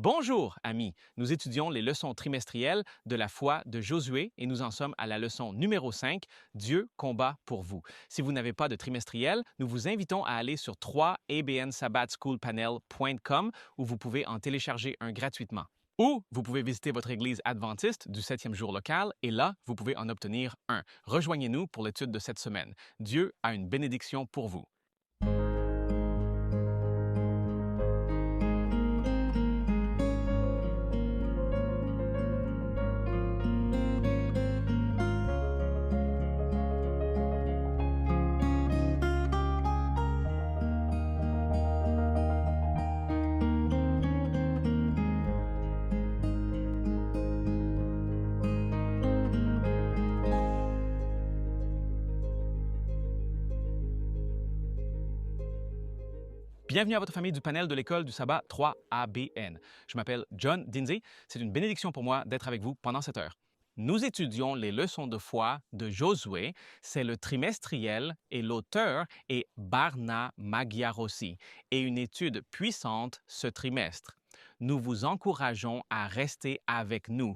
Bonjour, amis. Nous étudions les leçons trimestrielles de la foi de Josué et nous en sommes à la leçon numéro 5, Dieu combat pour vous. Si vous n'avez pas de trimestriel, nous vous invitons à aller sur www.abnsabbathschoolpanel.com où vous pouvez en télécharger un gratuitement. Ou vous pouvez visiter votre église adventiste du 7e jour local et là, vous pouvez en obtenir un. Rejoignez-nous pour l'étude de cette semaine. Dieu a une bénédiction pour vous. Bienvenue à votre famille du panel de l'école du sabbat 3ABN. Je m'appelle John Dindsey. C'est une bénédiction pour moi d'être avec vous pendant cette heure. Nous étudions les leçons de foi de Josué. C'est le trimestriel et l'auteur est Barna Magyarossi et une étude puissante ce trimestre. Nous vous encourageons à rester avec nous.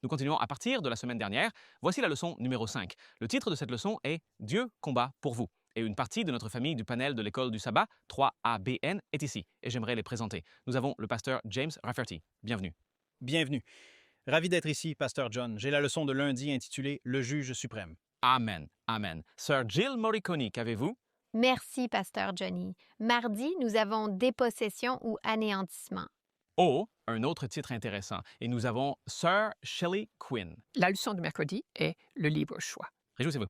Nous continuons à partir de la semaine dernière. Voici la leçon numéro 5. Le titre de cette leçon est « Dieu combat pour vous ». Et une partie de notre famille du panel de l'école du sabbat 3ABN est ici et j'aimerais les présenter. Nous avons le pasteur James Rafferty. Bienvenue. Bienvenue. Ravi d'être ici, pasteur John. J'ai la leçon de lundi intitulée « Le juge suprême ». Amen. Amen. Sœur Jill Morricone, qu'avez-vous? Merci, pasteur Johnny. Mardi, nous avons dépossession ou anéantissement. Oh, un autre titre intéressant. Et nous avons Sœur Shelley Quinn. La leçon de mercredi est le libre choix. Réjouissez-vous.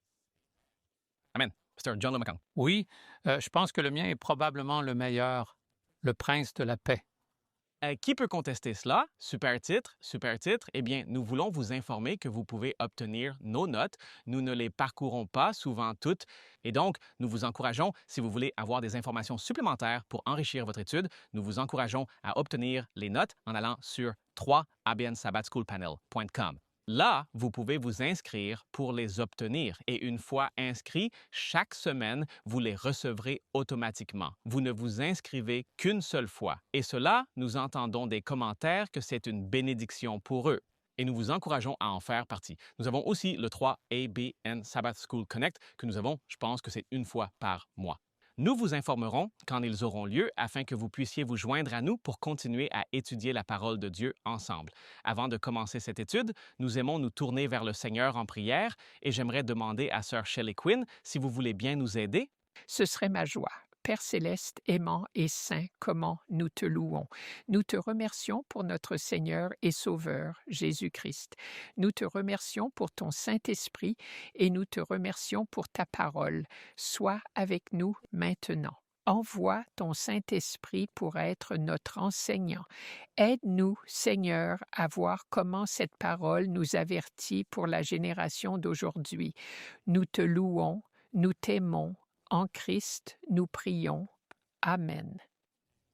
Amen. Pasteur John LeMacon. Oui, je pense que le mien est probablement le meilleur, le prince de la paix. Qui peut contester cela? Super titre, super titre. Eh bien, nous voulons vous informer que vous pouvez obtenir nos notes. Nous ne les parcourons pas souvent toutes. Et donc, nous vous encourageons, si vous voulez avoir des informations supplémentaires pour enrichir votre étude, nous vous encourageons à obtenir les notes en allant sur 3abnsabbathschoolpanel.com. Là, vous pouvez vous inscrire pour les obtenir et une fois inscrit, chaque semaine, vous les recevrez automatiquement. Vous ne vous inscrivez qu'une seule fois et cela, nous entendons des commentaires que c'est une bénédiction pour eux. Et nous vous encourageons à en faire partie. Nous avons aussi le 3ABN Sabbath School Connect que nous avons, je pense que c'est une fois par mois. Nous vous informerons quand ils auront lieu afin que vous puissiez vous joindre à nous pour continuer à étudier la parole de Dieu ensemble. Avant de commencer cette étude, nous aimons nous tourner vers le Seigneur en prière et j'aimerais demander à Sœur Shelley Quinn si vous voulez bien nous aider. Ce serait ma joie. Père céleste, aimant et saint, comment nous te louons. Nous te remercions pour notre Seigneur et Sauveur, Jésus-Christ. Nous te remercions pour ton Saint-Esprit et nous te remercions pour ta parole. Sois avec nous maintenant. Envoie ton Saint-Esprit pour être notre enseignant. Aide-nous, Seigneur, à voir comment cette parole nous avertit pour la génération d'aujourd'hui. Nous te louons, nous t'aimons. En Christ, nous prions. Amen.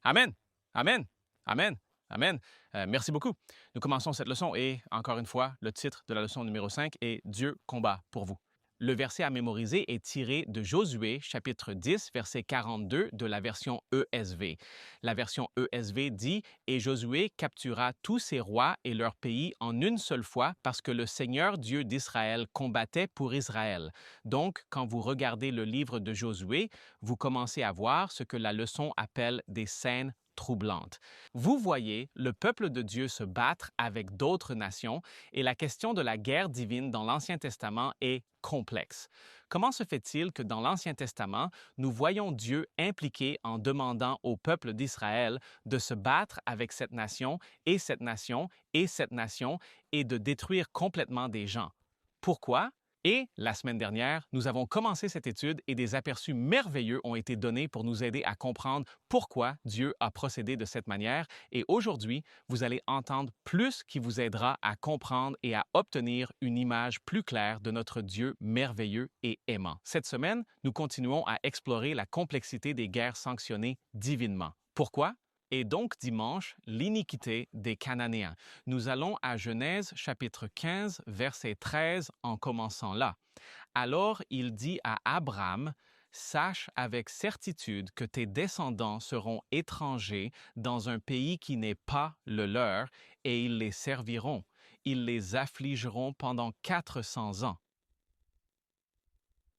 Amen. Amen. Amen. Amen. Merci beaucoup. Nous commençons cette leçon et, encore une fois, le titre de la leçon numéro 5 est « Dieu combat pour vous ». Le verset à mémoriser est tiré de Josué, chapitre 10, verset 42 de la version ESV. La version ESV dit « Et Josué captura tous ses rois et leur pays en une seule fois parce que le Seigneur Dieu d'Israël combattait pour Israël. » Donc, quand vous regardez le livre de Josué, vous commencez à voir ce que la leçon appelle des scènes troublante. Vous voyez le peuple de Dieu se battre avec d'autres nations et la question de la guerre divine dans l'Ancien Testament est complexe. Comment se fait-il que dans l'Ancien Testament, nous voyons Dieu impliqué en demandant au peuple d'Israël de se battre avec cette nation et cette nation et cette nation et de détruire complètement des gens? Pourquoi? Et la semaine dernière, nous avons commencé cette étude et des aperçus merveilleux ont été donnés pour nous aider à comprendre pourquoi Dieu a procédé de cette manière. Et aujourd'hui, vous allez entendre plus qui vous aidera à comprendre et à obtenir une image plus claire de notre Dieu merveilleux et aimant. Cette semaine, nous continuons à explorer la complexité des guerres sanctionnées divinement. Pourquoi? Et donc dimanche, l'iniquité des Cananéens. Nous allons à Genèse chapitre 15, verset 13 en commençant là. Alors il dit à Abraham, sache avec certitude que tes descendants seront étrangers dans un pays qui n'est pas le leur, et ils les serviront. Ils les affligeront pendant 400 ans.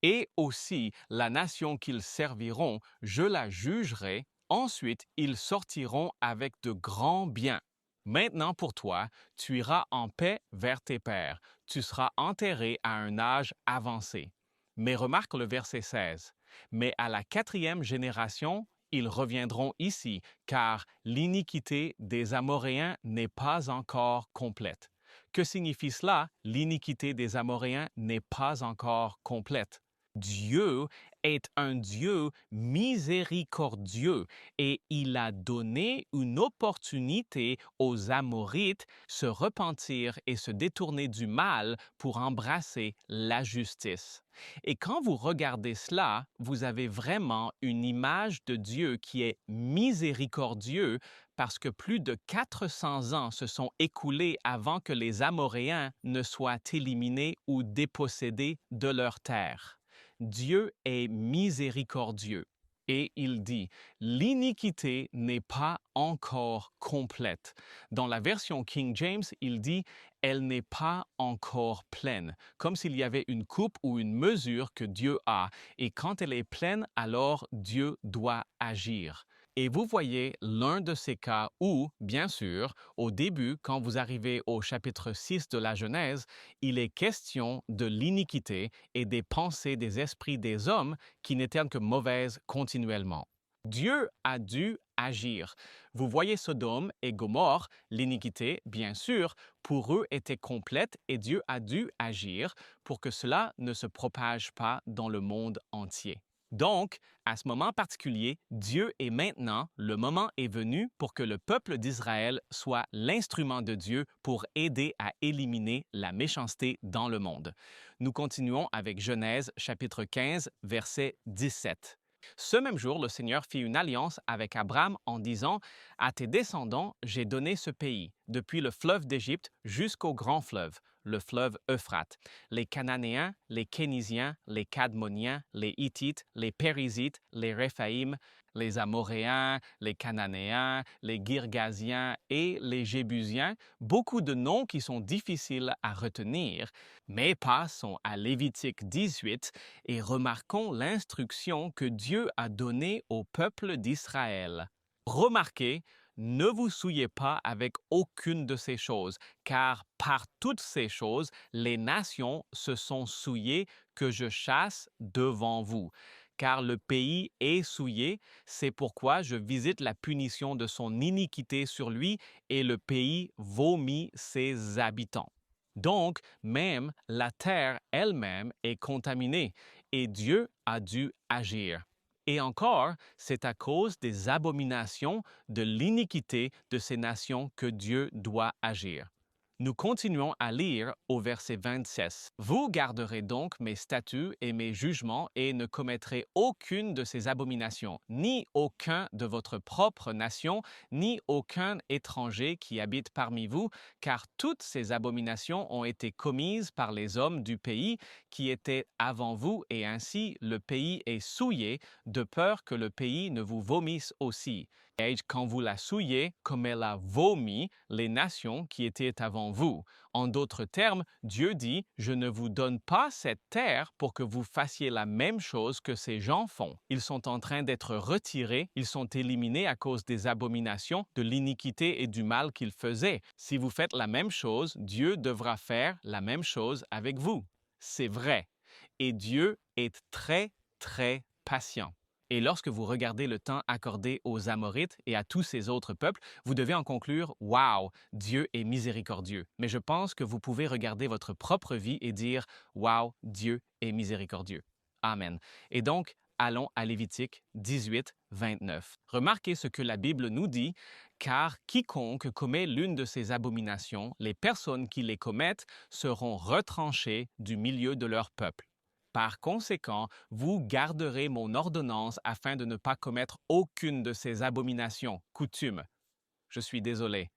Et aussi la nation qu'ils serviront, je la jugerai. Ensuite, ils sortiront avec de grands biens. Maintenant pour toi, tu iras en paix vers tes pères. Tu seras enterré à un âge avancé. Mais remarque le verset 16. Mais à la 4e génération, ils reviendront ici, car l'iniquité des Amoréens n'est pas encore complète. Que signifie cela? L'iniquité des Amoréens n'est pas encore complète. Dieu est un Dieu miséricordieux et il a donné une opportunité aux Amorites se repentir et se détourner du mal pour embrasser la justice. Et quand vous regardez cela, vous avez vraiment une image de Dieu qui est miséricordieux parce que plus de 400 ans se sont écoulés avant que les Amoréens ne soient éliminés ou dépossédés de leur terre. Dieu est miséricordieux et il dit « l'iniquité n'est pas encore complète ». Dans la version King James, il dit « elle n'est pas encore pleine », comme s'il y avait une coupe ou une mesure que Dieu a, et quand elle est pleine, alors Dieu doit agir. Et vous voyez l'un de ces cas où, bien sûr, au début, quand vous arrivez au chapitre 6 de la Genèse, il est question de l'iniquité et des pensées des esprits des hommes qui n'étaient que mauvaises continuellement. Dieu a dû agir. Vous voyez Sodome et Gomorrhe, l'iniquité, bien sûr, pour eux était complète et Dieu a dû agir pour que cela ne se propage pas dans le monde entier. Donc, à ce moment particulier, Dieu est maintenant, le moment est venu pour que le peuple d'Israël soit l'instrument de Dieu pour aider à éliminer la méchanceté dans le monde. Nous continuons avec Genèse chapitre 15, verset 17. Ce même jour, le Seigneur fit une alliance avec Abraham en disant « À tes descendants, j'ai donné ce pays, depuis le fleuve d'Égypte jusqu'au grand fleuve, le fleuve Euphrate, les Cananéens, les Kénisiens, les Cadmoniens, les Hittites, les Périzites, les Réphaïm, les Amoréens, les Cananéens, les Girgasiens et les Jébusiens, beaucoup de noms qui sont difficiles à retenir, mais passons à Lévitique 18 et remarquons l'instruction que Dieu a donnée au peuple d'Israël. Remarquez, ne vous souillez pas avec aucune de ces choses, car par toutes ces choses, les nations se sont souillées que je chasse devant vous. Car le pays est souillé, c'est pourquoi je visite la punition de son iniquité sur lui et le pays vomit ses habitants. Donc, même la terre elle-même est contaminée et Dieu a dû agir. Et encore, c'est à cause des abominations de l'iniquité de ces nations que Dieu doit agir. Nous continuons à lire au verset 26. « Vous garderez donc mes statuts et mes jugements et ne commettrez aucune de ces abominations, ni aucun de votre propre nation, ni aucun étranger qui habite parmi vous, car toutes ces abominations ont été commises par les hommes du pays qui étaient avant vous, et ainsi le pays est souillé, de peur que le pays ne vous vomisse aussi. Et quand vous la souillez, comme elle a vomi les nations qui étaient avant vous. En d'autres termes, Dieu dit, je ne vous donne pas cette terre pour que vous fassiez la même chose que ces gens font. Ils sont en train d'être retirés, ils sont éliminés à cause des abominations, de l'iniquité et du mal qu'ils faisaient. Si vous faites la même chose, Dieu devra faire la même chose avec vous. C'est vrai. Et Dieu est très, très patient. Et lorsque vous regardez le temps accordé aux Amorites et à tous ces autres peuples, vous devez en conclure « Wow, Dieu est miséricordieux ». Mais je pense que vous pouvez regarder votre propre vie et dire « Wow, Dieu est miséricordieux ». Amen. Et donc, allons à Lévitique 18, 29. Remarquez ce que la Bible nous dit, car quiconque commet l'une de ces abominations, les personnes qui les commettent seront retranchées du milieu de leur peuple. Par conséquent, vous garderez mon ordonnance afin de ne pas commettre aucune de ces abominations, coutumes. Je suis désolé.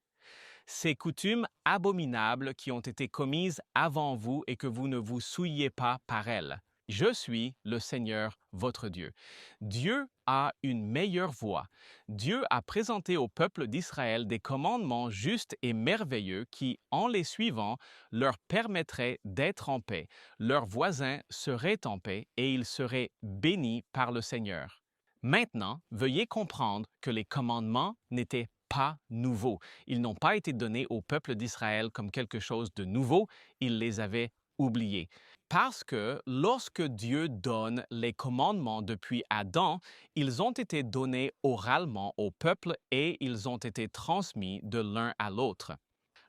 Ces coutumes abominables qui ont été commises avant vous et que vous ne vous souillez pas par elles. Je suis le Seigneur, votre Dieu. Dieu a une meilleure voie. Dieu a présenté au peuple d'Israël des commandements justes et merveilleux qui, en les suivant, leur permettraient d'être en paix. Leurs voisins seraient en paix et ils seraient bénis par le Seigneur. Maintenant, veuillez comprendre que les commandements n'étaient pas nouveaux. Ils n'ont pas été donnés au peuple d'Israël comme quelque chose de nouveau, il les avait oubliés. Parce que lorsque Dieu donne les commandements depuis Adam, ils ont été donnés oralement au peuple et ils ont été transmis de l'un à l'autre.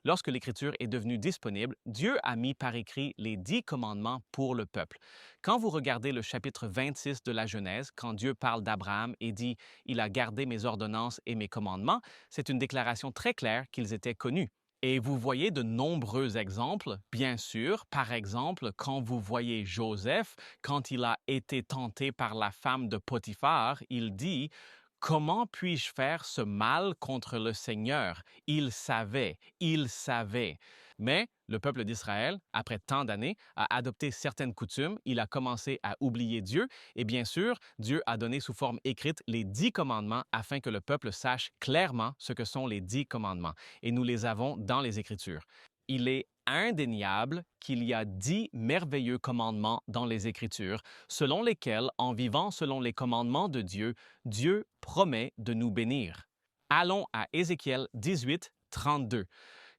Lorsque l'Écriture est devenue disponible, Dieu a mis par écrit les 10 commandements pour le peuple. Quand vous regardez le chapitre 26 de la Genèse, quand Dieu parle d'Abraham et dit « Il a gardé mes ordonnances et mes commandements », c'est une déclaration très claire qu'ils étaient connus. Et vous voyez de nombreux exemples, bien sûr. Par exemple, quand vous voyez Joseph, quand il a été tenté par la femme de Potiphar, il dit « Comment puis-je faire ce mal contre le Seigneur ?» Il savait. Mais le peuple d'Israël, après tant d'années, a adopté certaines coutumes, il a commencé à oublier Dieu, et bien sûr, Dieu a donné sous forme écrite les 10 commandements afin que le peuple sache clairement ce que sont les 10 commandements. Et nous les avons dans les Écritures. Il est indéniable qu'il y a 10 merveilleux commandements dans les Écritures, selon lesquels, en vivant selon les commandements de Dieu, Dieu promet de nous bénir. Allons à Ézéchiel 18, 32.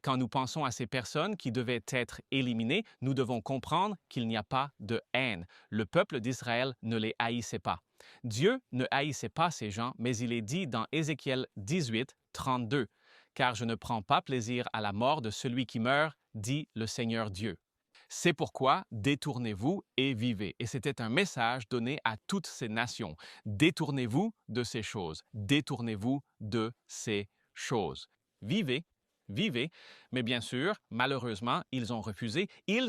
Quand nous pensons à ces personnes qui devaient être éliminées, nous devons comprendre qu'il n'y a pas de haine. Le peuple d'Israël ne les haïssait pas. Dieu ne haïssait pas ces gens, mais il est dit dans Ézéchiel 18, 32, « Car je ne prends pas plaisir à la mort de celui qui meurt, dit le Seigneur Dieu. » C'est pourquoi détournez-vous et vivez. Et c'était un message donné à toutes ces nations. Détournez-vous de ces choses. Détournez-vous de ces choses. Vivez. Mais bien sûr, malheureusement, ils ont refusé. Et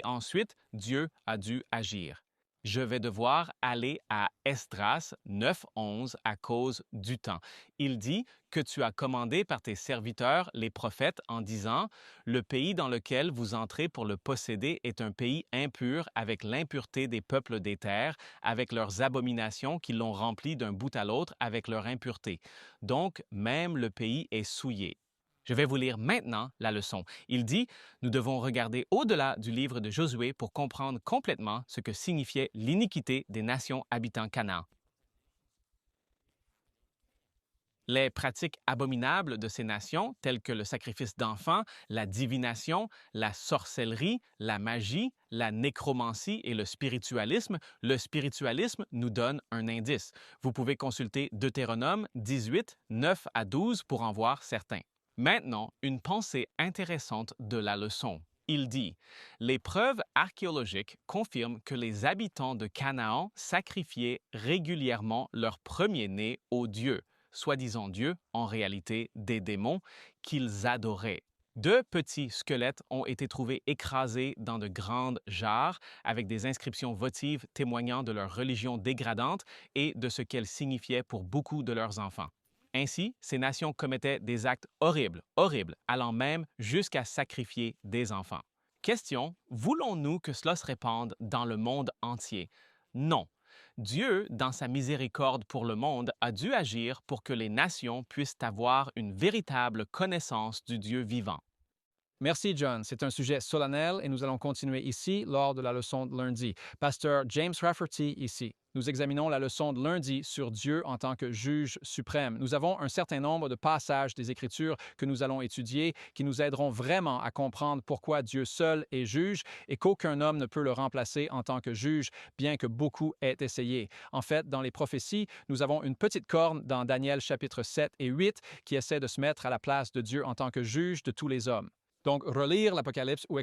ensuite, Dieu a dû agir. Je vais devoir aller à Esdras 9.11 à cause du temps. Il dit que tu as commandé par tes serviteurs, les prophètes, en disant « Le pays dans lequel vous entrez pour le posséder est un pays impur avec l'impureté des peuples des terres, avec leurs abominations qui l'ont rempli d'un bout à l'autre avec leur impureté. Donc, même le pays est souillé. » Je vais vous lire maintenant la leçon. Il dit « Nous devons regarder au-delà du livre de Josué pour comprendre complètement ce que signifiait l'iniquité des nations habitant Canaan. » Les pratiques abominables de ces nations, telles que le sacrifice d'enfants, la divination, la sorcellerie, la magie, la nécromancie et le spiritualisme nous donne un indice. Vous pouvez consulter Deutéronome 18, 9 à 12 pour en voir certains. Maintenant, une pensée intéressante de la leçon. Il dit « Les preuves archéologiques confirment que les habitants de Canaan sacrifiaient régulièrement leur premier-né aux dieux, soi-disant dieux, en réalité des démons, qu'ils adoraient. 2 petits squelettes ont été trouvés écrasés dans de grandes jarres avec des inscriptions votives témoignant de leur religion dégradante et de ce qu'elle signifiait pour beaucoup de leurs enfants. Ainsi, ces nations commettaient des actes horribles, allant même jusqu'à sacrifier des enfants. Question, voulons-nous que cela se répande dans le monde entier? Non. Dieu, dans sa miséricorde pour le monde, a dû agir pour que les nations puissent avoir une véritable connaissance du Dieu vivant. Merci, John. C'est un sujet solennel et nous allons continuer ici lors de la leçon de lundi. Pasteur James Rafferty ici. Nous examinons la leçon de lundi sur Dieu en tant que juge suprême. Nous avons un certain nombre de passages des Écritures que nous allons étudier qui nous aideront vraiment à comprendre pourquoi Dieu seul est juge et qu'aucun homme ne peut le remplacer en tant que juge, bien que beaucoup aient essayé. En fait, dans les prophéties, nous avons une petite corne dans Daniel chapitre 7 et 8 qui essaie de se mettre à la place de Dieu en tant que juge de tous les hommes. Donc, relire l'Apocalypse, ou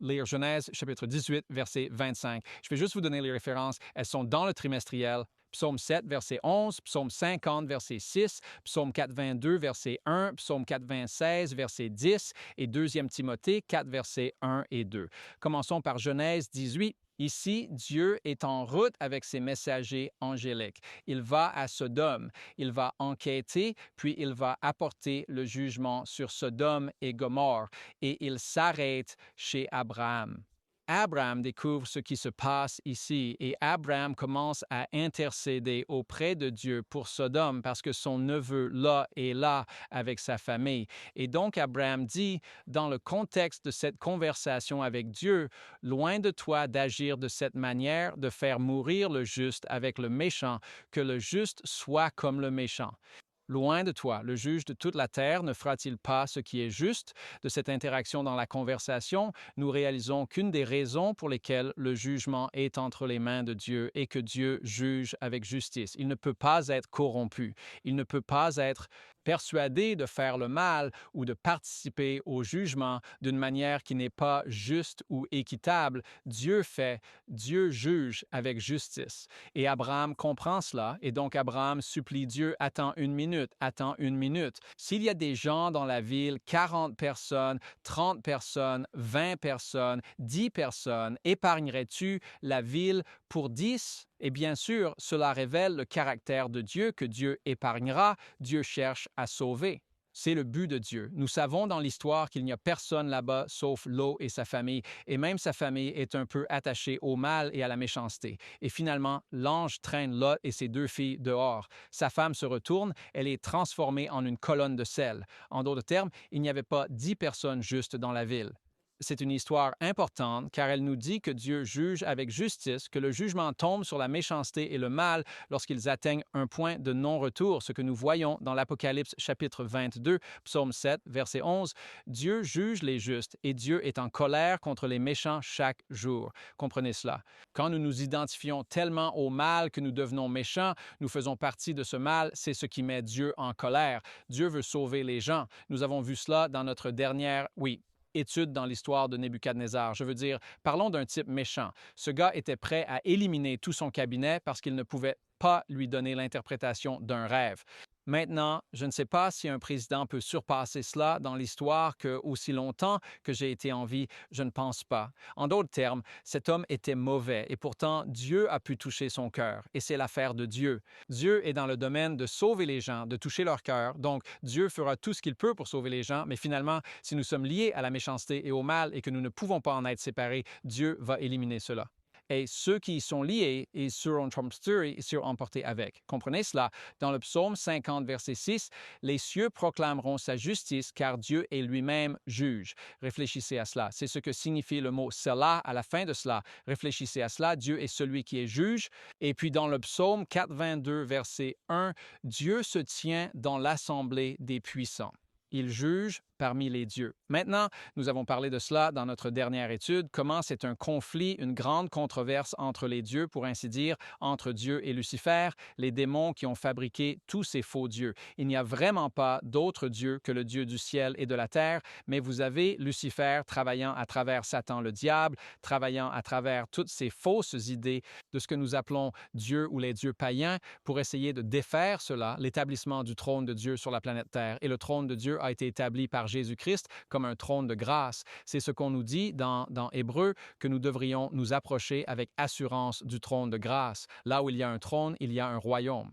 lire Genèse, chapitre 18, verset 25. Je vais juste vous donner les références. Elles sont dans le trimestriel. Psaume 7, verset 11, Psaume 50, verset 6, Psaume 422, verset 1, Psaume 426, verset 10 et 2 Timothée 4, verset 1 et 2. Commençons par Genèse 18. Ici, Dieu est en route avec ses messagers angéliques. Il va à Sodome, il va enquêter, puis il va apporter le jugement sur Sodome et Gomorrhe, et il s'arrête chez Abraham. Abraham découvre ce qui se passe ici et Abraham commence à intercéder auprès de Dieu pour Sodome parce que son neveu Lot est là avec sa famille. Et donc Abraham dit, dans le contexte de cette conversation avec Dieu, loin de toi d'agir de cette manière, de faire mourir le juste avec le méchant, que le juste soit comme le méchant. Loin de toi, le juge de toute la terre ne fera-t-il pas ce qui est juste? De cette interaction dans la conversation, nous réalisons qu'une des raisons pour lesquelles le jugement est entre les mains de Dieu est que Dieu juge avec justice. Il ne peut pas être corrompu. Il ne peut pas être persuadé de faire le mal ou de participer au jugement d'une manière qui n'est pas juste ou équitable. Dieu juge avec justice. Et Abraham comprend cela, et donc Abraham supplie Dieu, attends une minute. S'il y a des gens dans la ville, 40 personnes, 30 personnes, 20 personnes, 10 personnes, épargnerais-tu la ville pour 10? Et bien sûr, cela révèle le caractère de Dieu que Dieu épargnera, Dieu cherche à sauver. C'est le but de Dieu. Nous savons dans l'histoire qu'il n'y a personne là-bas sauf Lot et sa famille, et même sa famille est un peu attachée au mal et à la méchanceté. Et finalement, l'ange traîne Lot et ses 2 filles dehors. Sa femme se retourne, elle est transformée en une colonne de sel. En d'autres termes, il n'y avait pas 10 personnes justes dans la ville. C'est une histoire importante car elle nous dit que Dieu juge avec justice, que le jugement tombe sur la méchanceté et le mal lorsqu'ils atteignent un point de non-retour, ce que nous voyons dans l'Apocalypse chapitre 22, psaume 7, verset 11. Dieu juge les justes et Dieu est en colère contre les méchants chaque jour. Comprenez cela. Quand nous nous identifions tellement au mal que nous devenons méchants, nous faisons partie de ce mal, c'est ce qui met Dieu en colère. Dieu veut sauver les gens. Nous avons vu cela dans notre dernière, étude dans l'histoire de Nebuchadnezzar. Je veux dire, parlons d'un type méchant. Ce gars était prêt à éliminer tout son cabinet parce qu'il ne pouvait pas lui donner l'interprétation d'un rêve. Maintenant, je ne sais pas si un président peut surpasser cela dans l'histoire que aussi longtemps que j'ai été en vie, je ne pense pas. En d'autres termes, cet homme était mauvais et pourtant Dieu a pu toucher son cœur et c'est l'affaire de Dieu. Dieu est dans le domaine de sauver les gens, de toucher leur cœur. Donc, Dieu fera tout ce qu'il peut pour sauver les gens, mais finalement, si nous sommes liés à la méchanceté et au mal et que nous ne pouvons pas en être séparés, Dieu va éliminer cela. Et ceux qui y sont liés, ils seront emportés avec. Comprenez cela? Dans le psaume 50, verset 6, « Les cieux proclameront sa justice, car Dieu est lui-même juge. » Réfléchissez à cela. C'est ce que signifie le mot « Selah » à la fin de cela. Réfléchissez à cela. Dieu est celui qui est juge. Et puis dans le psaume 422, verset 1, « Dieu se tient dans l'assemblée des puissants. » Il juge parmi les dieux. Maintenant, nous avons parlé de cela dans notre dernière étude, comment c'est un conflit, une grande controverse entre les dieux, pour ainsi dire, entre Dieu et Lucifer, les démons qui ont fabriqué tous ces faux dieux. Il n'y a vraiment pas d'autre Dieu que le Dieu du ciel et de la terre, mais vous avez Lucifer travaillant à travers Satan le diable, travaillant à travers toutes ces fausses idées de ce que nous appelons Dieu ou les dieux païens, pour essayer de défaire cela, l'établissement du trône de Dieu sur la planète Terre. Et le trône de Dieu a été établi par Jésus-Christ comme un trône de grâce. C'est ce qu'on nous dit dans Hébreu, que nous devrions nous approcher avec assurance du trône de grâce. Là où il y a un trône, il y a un royaume.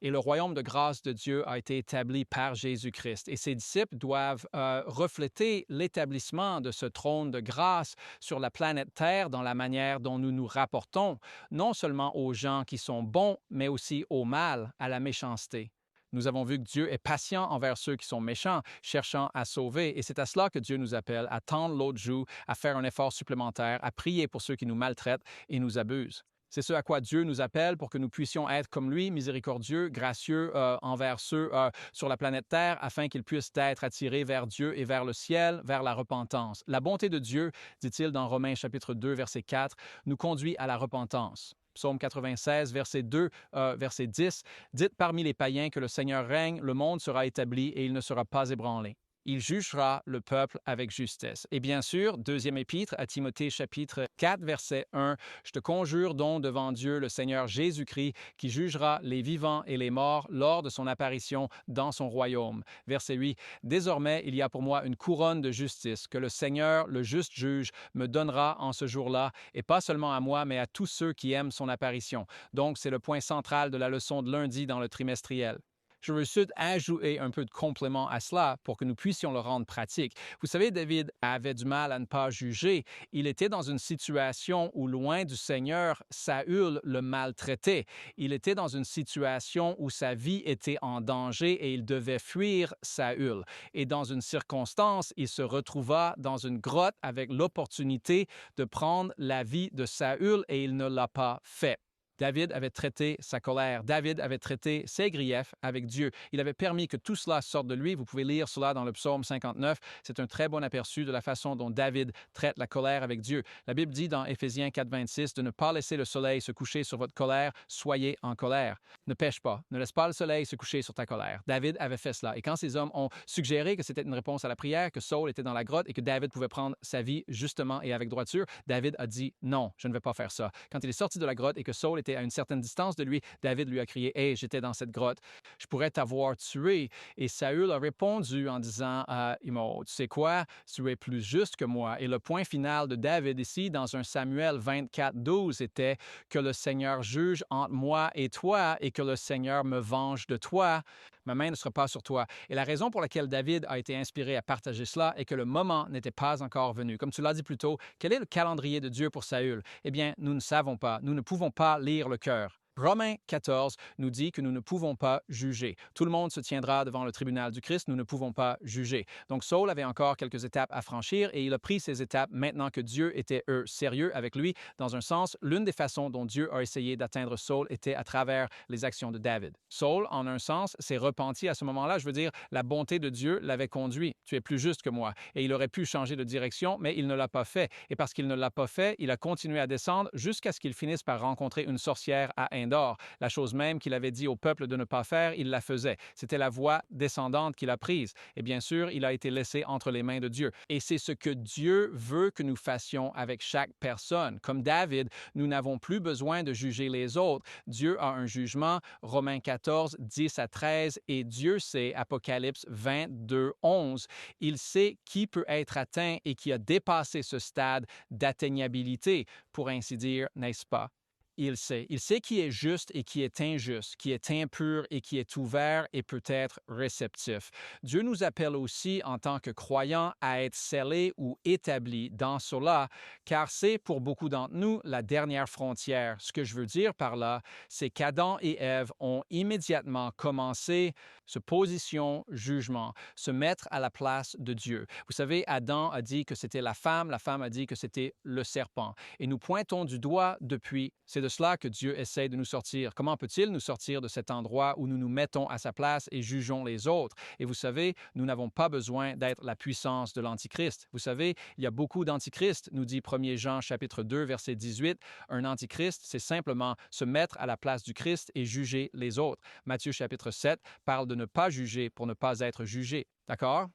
Et le royaume de grâce de Dieu a été établi par Jésus-Christ. Et ses disciples doivent refléter l'établissement de ce trône de grâce sur la planète Terre dans la manière dont nous nous rapportons, non seulement aux gens qui sont bons, mais aussi au mal, à la méchanceté. Nous avons vu que Dieu est patient envers ceux qui sont méchants, cherchant à sauver, et c'est à cela que Dieu nous appelle, à tendre l'autre joue, à faire un effort supplémentaire, à prier pour ceux qui nous maltraitent et nous abusent. C'est ce à quoi Dieu nous appelle pour que nous puissions être comme lui, miséricordieux, gracieux envers ceux sur la planète Terre, afin qu'ils puissent être attirés vers Dieu et vers le ciel, vers la repentance. La bonté de Dieu, dit-il dans Romains chapitre 2, verset 4, nous conduit à la repentance. Psaume 96, verset 2, verset 10, « Dites parmi les païens que le Seigneur règne, le monde sera établi et il ne sera pas ébranlé. » Il jugera le peuple avec justesse. Et bien sûr, deuxième épître à Timothée chapitre 4, verset 1, « Je te conjure donc devant Dieu, le Seigneur Jésus-Christ, qui jugera les vivants et les morts lors de son apparition dans son royaume. » Verset 8, « Désormais, il y a pour moi une couronne de justice que le Seigneur, le juste juge, me donnera en ce jour-là, et pas seulement à moi, mais à tous ceux qui aiment son apparition. » Donc, c'est le point central de la leçon de lundi dans le trimestriel. Je veux juste ajouter un peu de complément à cela pour que nous puissions le rendre pratique. Vous savez, David avait du mal à ne pas juger. Il était dans une situation où, loin du Seigneur, Saül le maltraitait. Il était dans une situation où sa vie était en danger et il devait fuir Saül. Et dans une circonstance, il se retrouva dans une grotte avec l'opportunité de prendre la vie de Saül et il ne l'a pas fait. David avait traité sa colère. David avait traité ses griefs avec Dieu. Il avait permis que tout cela sorte de lui. Vous pouvez lire cela dans le psaume 59. C'est un très bon aperçu de la façon dont David traite la colère avec Dieu. La Bible dit dans Éphésiens 4, 26 de ne pas laisser le soleil se coucher sur votre colère. Soyez en colère. Ne pêche pas. Ne laisse pas le soleil se coucher sur ta colère. David avait fait cela. Et quand ces hommes ont suggéré que c'était une réponse à la prière, que Saul était dans la grotte et que David pouvait prendre sa vie justement et avec droiture, David a dit non, je ne vais pas faire ça. Quand il est sorti de la grotte et que Saul était à une certaine distance de lui, David lui a crié « Hey, j'étais dans cette grotte, je pourrais t'avoir tué. » Et Saül a répondu en disant « Tu sais quoi, tu es plus juste que moi. » Et le point final de David ici, dans un Samuel 24, 12, était que le Seigneur juge entre moi et toi et que le Seigneur me venge de toi. Ma main ne sera pas sur toi. Et la raison pour laquelle David a été inspiré à partager cela est que le moment n'était pas encore venu. Comme tu l'as dit plus tôt, quel est le calendrier de Dieu pour Saül? Eh bien, nous ne savons pas. Nous ne pouvons pas lire le cœur. Romains 14 nous dit que nous ne pouvons pas juger. Tout le monde se tiendra devant le tribunal du Christ, nous ne pouvons pas juger. Donc Saul avait encore quelques étapes à franchir et il a pris ces étapes maintenant que Dieu était sérieux avec lui. Dans un sens, l'une des façons dont Dieu a essayé d'atteindre Saul était à travers les actions de David. Saul, en un sens, s'est repenti à ce moment-là. Je veux dire, la bonté de Dieu l'avait conduit. Tu es plus juste que moi. Et il aurait pu changer de direction, mais il ne l'a pas fait. Et parce qu'il ne l'a pas fait, il a continué à descendre jusqu'à ce qu'il finisse par rencontrer une sorcière à Endor. La chose même qu'il avait dit au peuple de ne pas faire, il la faisait. C'était la voie descendante qu'il a prise. Et bien sûr, il a été laissé entre les mains de Dieu. Et c'est ce que Dieu veut que nous fassions avec chaque personne. Comme David, nous n'avons plus besoin de juger les autres. Dieu a un jugement, Romains 14, 10 à 13, et Dieu sait, Apocalypse 22, 11. Il sait qui peut être atteint et qui a dépassé ce stade d'atteignabilité, pour ainsi dire, n'est-ce pas? Il sait qui est juste et qui est injuste, qui est impur et qui est ouvert et peut être réceptif. Dieu nous appelle aussi en tant que croyants à être scellés ou établis dans cela, car c'est pour beaucoup d'entre nous la dernière frontière. Ce que je veux dire par là, c'est qu'Adam et Ève ont immédiatement commencé se position, jugement, se mettre à la place de Dieu. Vous savez, Adam a dit que c'était la femme a dit que c'était le serpent. Et nous pointons du doigt depuis. C'est de cela que Dieu essaie de nous sortir. Comment peut-il nous sortir de cet endroit où nous nous mettons à sa place et jugeons les autres? Et vous savez, nous n'avons pas besoin d'être la puissance de l'Antichrist. Vous savez, il y a beaucoup d'antichrists, nous dit 1 Jean chapitre 2, verset 18. Un antichrist, c'est simplement se mettre à la place du Christ et juger les autres. Matthieu chapitre 7 parle de ne pas juger pour ne pas être jugé. D'accord?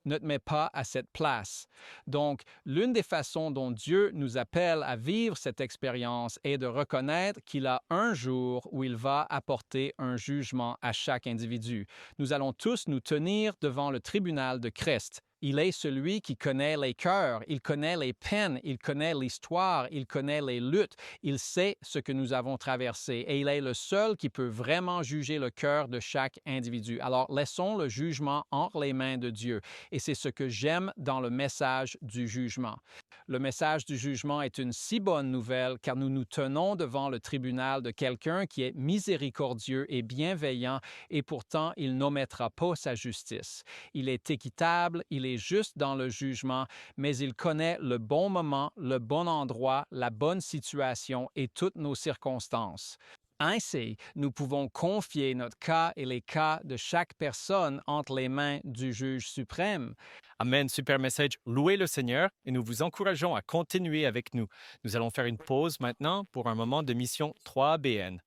Ne te mets pas à cette place. Donc, l'une des façons dont Dieu nous appelle à vivre cette expérience est de reconnaître qu'il a un jour où il va apporter un jugement à chaque individu. Nous allons tous nous tenir devant le tribunal de Christ. Il est celui qui connaît les cœurs, il connaît les peines, il connaît l'histoire, il connaît les luttes, il sait ce que nous avons traversé et il est le seul qui peut vraiment juger le cœur de chaque individu. Alors, laissons le jugement entre les mains de Dieu. Et c'est ce que j'aime dans le message du jugement. Le message du jugement est une si bonne nouvelle car nous nous tenons devant le tribunal de quelqu'un qui est miséricordieux et bienveillant et pourtant il n'omettra pas sa justice. Il est équitable, il est juste dans le jugement, mais il connaît le bon moment, le bon endroit, la bonne situation et toutes nos circonstances. Ainsi, nous pouvons confier notre cas et les cas de chaque personne entre les mains du juge suprême. Amen, super message. Louez le Seigneur et nous vous encourageons à continuer avec nous. Nous allons faire une pause maintenant pour un moment de mission 3ABN.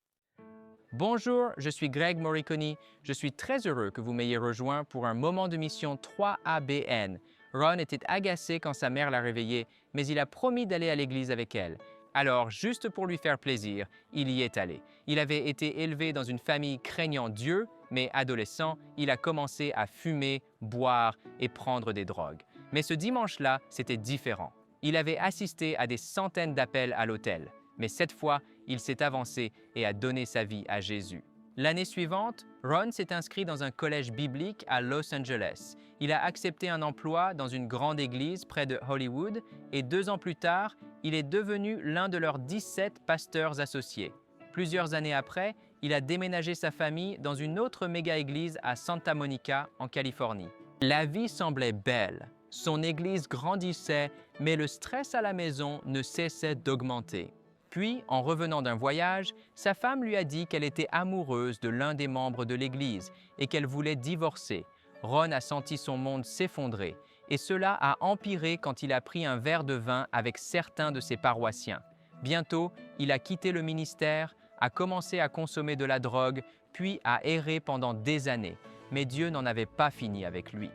Bonjour, je suis Greg Morricone. Je suis très heureux que vous m'ayez rejoint pour un moment de mission 3ABN. Ron était agacé quand sa mère l'a réveillé, mais il a promis d'aller à l'église avec elle. Alors, juste pour lui faire plaisir, il y est allé. Il avait été élevé dans une famille craignant Dieu, mais adolescent, il a commencé à fumer, boire et prendre des drogues. Mais ce dimanche-là, c'était différent. Il avait assisté à des centaines d'appels à l'autel, mais cette fois, il s'est avancé et a donné sa vie à Jésus. L'année suivante, Ron s'est inscrit dans un collège biblique à Los Angeles. Il a accepté un emploi dans une grande église près de Hollywood et 2 ans plus tard, il est devenu l'un de leurs 17 pasteurs associés. Plusieurs années après, il a déménagé sa famille dans une autre méga-église à Santa Monica, en Californie. La vie semblait belle. Son église grandissait, mais le stress à la maison ne cessait d'augmenter. Puis, en revenant d'un voyage, sa femme lui a dit qu'elle était amoureuse de l'un des membres de l'Église et qu'elle voulait divorcer. Ron a senti son monde s'effondrer et cela a empiré quand il a pris un verre de vin avec certains de ses paroissiens. Bientôt, il a quitté le ministère, a commencé à consommer de la drogue, puis a erré pendant des années. Mais Dieu n'en avait pas fini avec lui.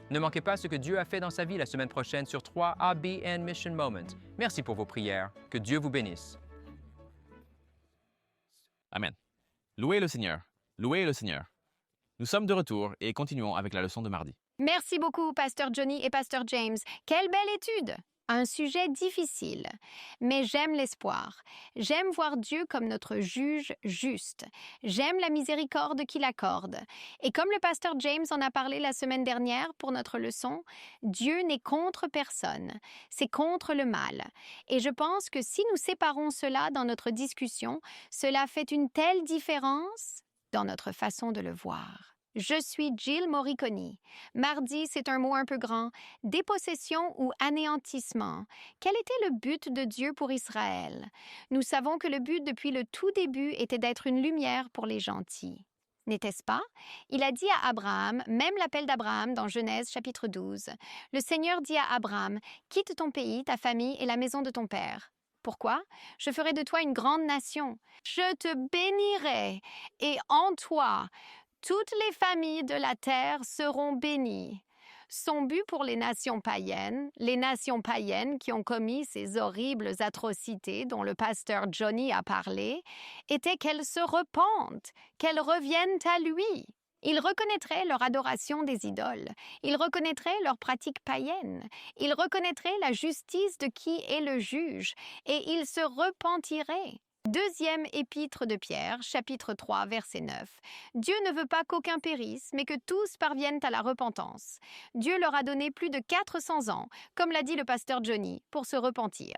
Ne manquez pas ce que Dieu a fait dans sa vie la semaine prochaine sur 3ABN Mission Moment. Merci pour vos prières. Que Dieu vous bénisse. Amen. Louez le Seigneur. Louez le Seigneur. Nous sommes de retour et continuons avec la leçon de mardi. Merci beaucoup, Pasteur Johnny et Pasteur James. Quelle belle étude! Un sujet difficile, mais j'aime l'espoir. J'aime voir Dieu comme notre juge juste. J'aime la miséricorde qu'il accorde. Et comme le pasteur James en a parlé la semaine dernière pour notre leçon, Dieu n'est contre personne, c'est contre le mal. Et je pense que si nous séparons cela dans notre discussion, cela fait une telle différence dans notre façon de le voir. Je suis Jill Moriconi. Mardi, c'est un mot un peu grand. Dépossession ou anéantissement. Quel était le but de Dieu pour Israël? Nous savons que le but depuis le tout début était d'être une lumière pour les gentils. N'était-ce pas? Il a dit à Abraham, même l'appel d'Abraham dans Genèse chapitre 12. Le Seigneur dit à Abraham, « Quitte ton pays, ta famille et la maison de ton père. » Pourquoi? Je ferai de toi une grande nation. Je te bénirai et en toi, toutes les familles de la terre seront bénies. Son but pour les nations païennes qui ont commis ces horribles atrocités dont le pasteur Johnny a parlé, était qu'elles se repentent, qu'elles reviennent à lui. Ils reconnaîtraient leur adoration des idoles, ils reconnaîtraient leurs pratiques païennes, ils reconnaîtraient la justice de qui est le juge, et ils se repentiraient. Deuxième épître de Pierre, chapitre 3, verset 9. Dieu ne veut pas qu'aucun périsse, mais que tous parviennent à la repentance. Dieu leur a donné plus de 400 ans, comme l'a dit le pasteur Johnny, pour se repentir.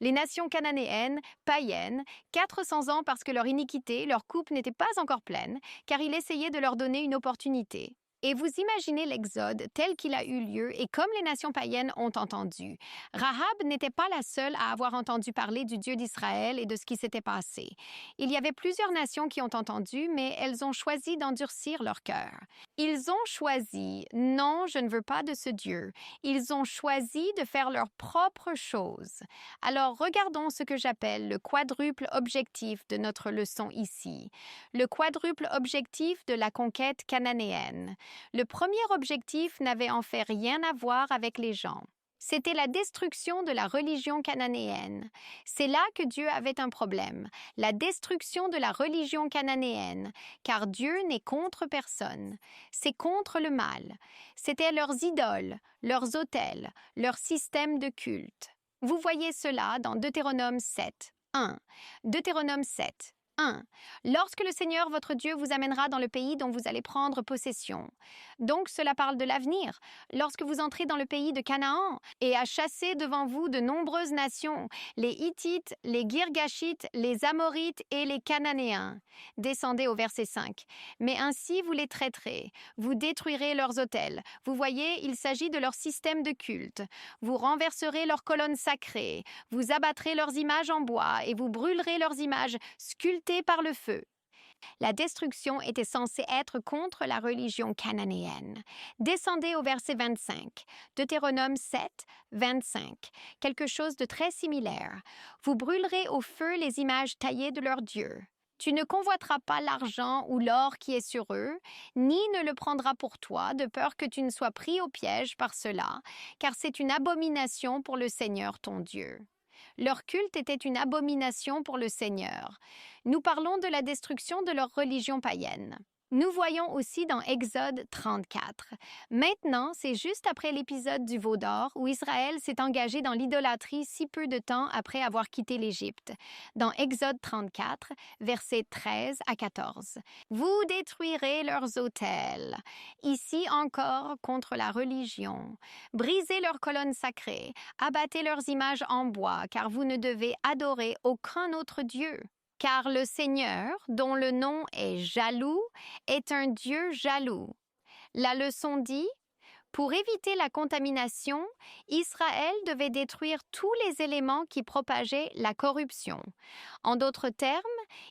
Les nations cananéennes, païennes, 400 ans parce que leur iniquité, leur coupe n'était pas encore pleine, car il essayait de leur donner une opportunité. Et vous imaginez l'Exode tel qu'il a eu lieu et comme les nations païennes ont entendu. Rahab n'était pas la seule à avoir entendu parler du Dieu d'Israël et de ce qui s'était passé. Il y avait plusieurs nations qui ont entendu, mais elles ont choisi d'endurcir leur cœur. Ils ont choisi, non, je ne veux pas de ce Dieu. Ils ont choisi de faire leur propre chose. Alors regardons ce que j'appelle le quadruple objectif de notre leçon ici. Le quadruple objectif de la conquête cananéenne. Le premier objectif n'avait en fait rien à voir avec les gens. C'était la destruction de la religion cananéenne. C'est là que Dieu avait un problème, la destruction de la religion cananéenne, car Dieu n'est contre personne. C'est contre le mal. C'était leurs idoles, leurs autels, leur système de culte. Vous voyez cela dans Deutéronome 7, 1. Deutéronome 7. 1. Lorsque le Seigneur votre Dieu vous amènera dans le pays dont vous allez prendre possession. Donc cela parle de l'avenir. Lorsque vous entrez dans le pays de Canaan et à chasser devant vous de nombreuses nations, les Hittites, les Girgashites, les Amorites et les Cananéens. Descendez au verset 5. Mais ainsi vous les traiterez. Vous détruirez leurs autels. Vous voyez, il s'agit de leur système de culte. Vous renverserez leurs colonnes sacrées. Vous abattrez leurs images en bois et vous brûlerez leurs images sculptées par le feu. La destruction était censée être contre la religion cananéenne. Descendez au verset 25. Deutéronome 7, 25. Quelque chose de très similaire. Vous brûlerez au feu les images taillées de leurs dieux. Tu ne convoiteras pas l'argent ou l'or qui est sur eux, ni ne le prendras pour toi, de peur que tu ne sois pris au piège par cela, car c'est une abomination pour le Seigneur ton Dieu. Leur culte était une abomination pour le Seigneur. Nous parlons de la destruction de leur religion païenne. Nous voyons aussi dans Exode 34. Maintenant, c'est juste après l'épisode du veau d'or où Israël s'est engagé dans l'idolâtrie si peu de temps après avoir quitté l'Égypte. Dans Exode 34, versets 13 à 14. « Vous détruirez leurs autels, ici encore contre la religion. Brisez leurs colonnes sacrées, abattez leurs images en bois, car vous ne devez adorer aucun autre Dieu. » Car le Seigneur, dont le nom est jaloux, est un Dieu jaloux. La leçon dit, pour éviter la contamination, Israël devait détruire tous les éléments qui propageaient la corruption. En d'autres termes,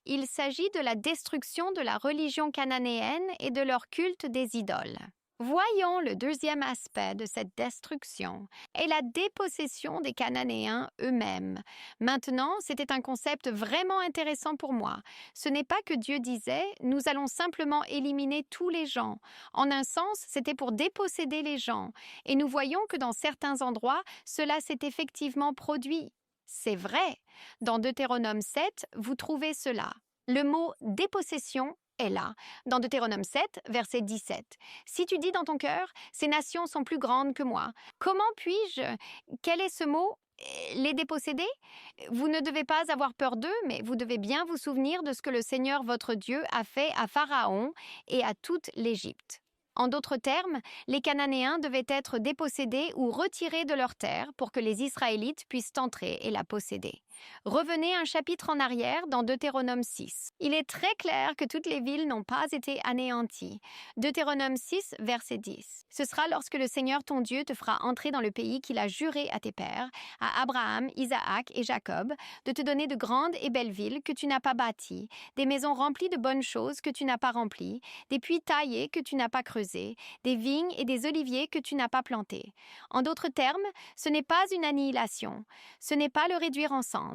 il s'agit de la destruction de la religion cananéenne et de leur culte des idoles. Voyons le deuxième aspect de cette destruction et la dépossession des Cananéens eux-mêmes. Maintenant, c'était un concept vraiment intéressant pour moi. Ce n'est pas que Dieu disait « nous allons simplement éliminer tous les gens ». En un sens, c'était pour déposséder les gens. Et nous voyons que dans certains endroits, cela s'est effectivement produit. C'est vrai. Dans Deutéronome 7, vous trouvez cela. Le mot « dépossession » est là, dans Deutéronome 7, verset 17. « Si tu dis dans ton cœur, ces nations sont plus grandes que moi, comment puis-je, quel est ce mot, les déposséder? Vous ne devez pas avoir peur d'eux, mais vous devez bien vous souvenir de ce que le Seigneur votre Dieu a fait à Pharaon et à toute l'Égypte. » En d'autres termes, les Cananéens devaient être dépossédés ou retirés de leur terre pour que les Israélites puissent entrer et la posséder. Revenez un chapitre en arrière dans Deutéronome 6. Il est très clair que toutes les villes n'ont pas été anéanties. Deutéronome 6, verset 10. « Ce sera lorsque le Seigneur ton Dieu te fera entrer dans le pays qu'il a juré à tes pères, à Abraham, Isaac et Jacob, de te donner de grandes et belles villes que tu n'as pas bâties, des maisons remplies de bonnes choses que tu n'as pas remplies, des puits taillés que tu n'as pas creusés, des vignes et des oliviers que tu n'as pas plantés. » En d'autres termes, ce n'est pas une annihilation, ce n'est pas le réduire en cendres.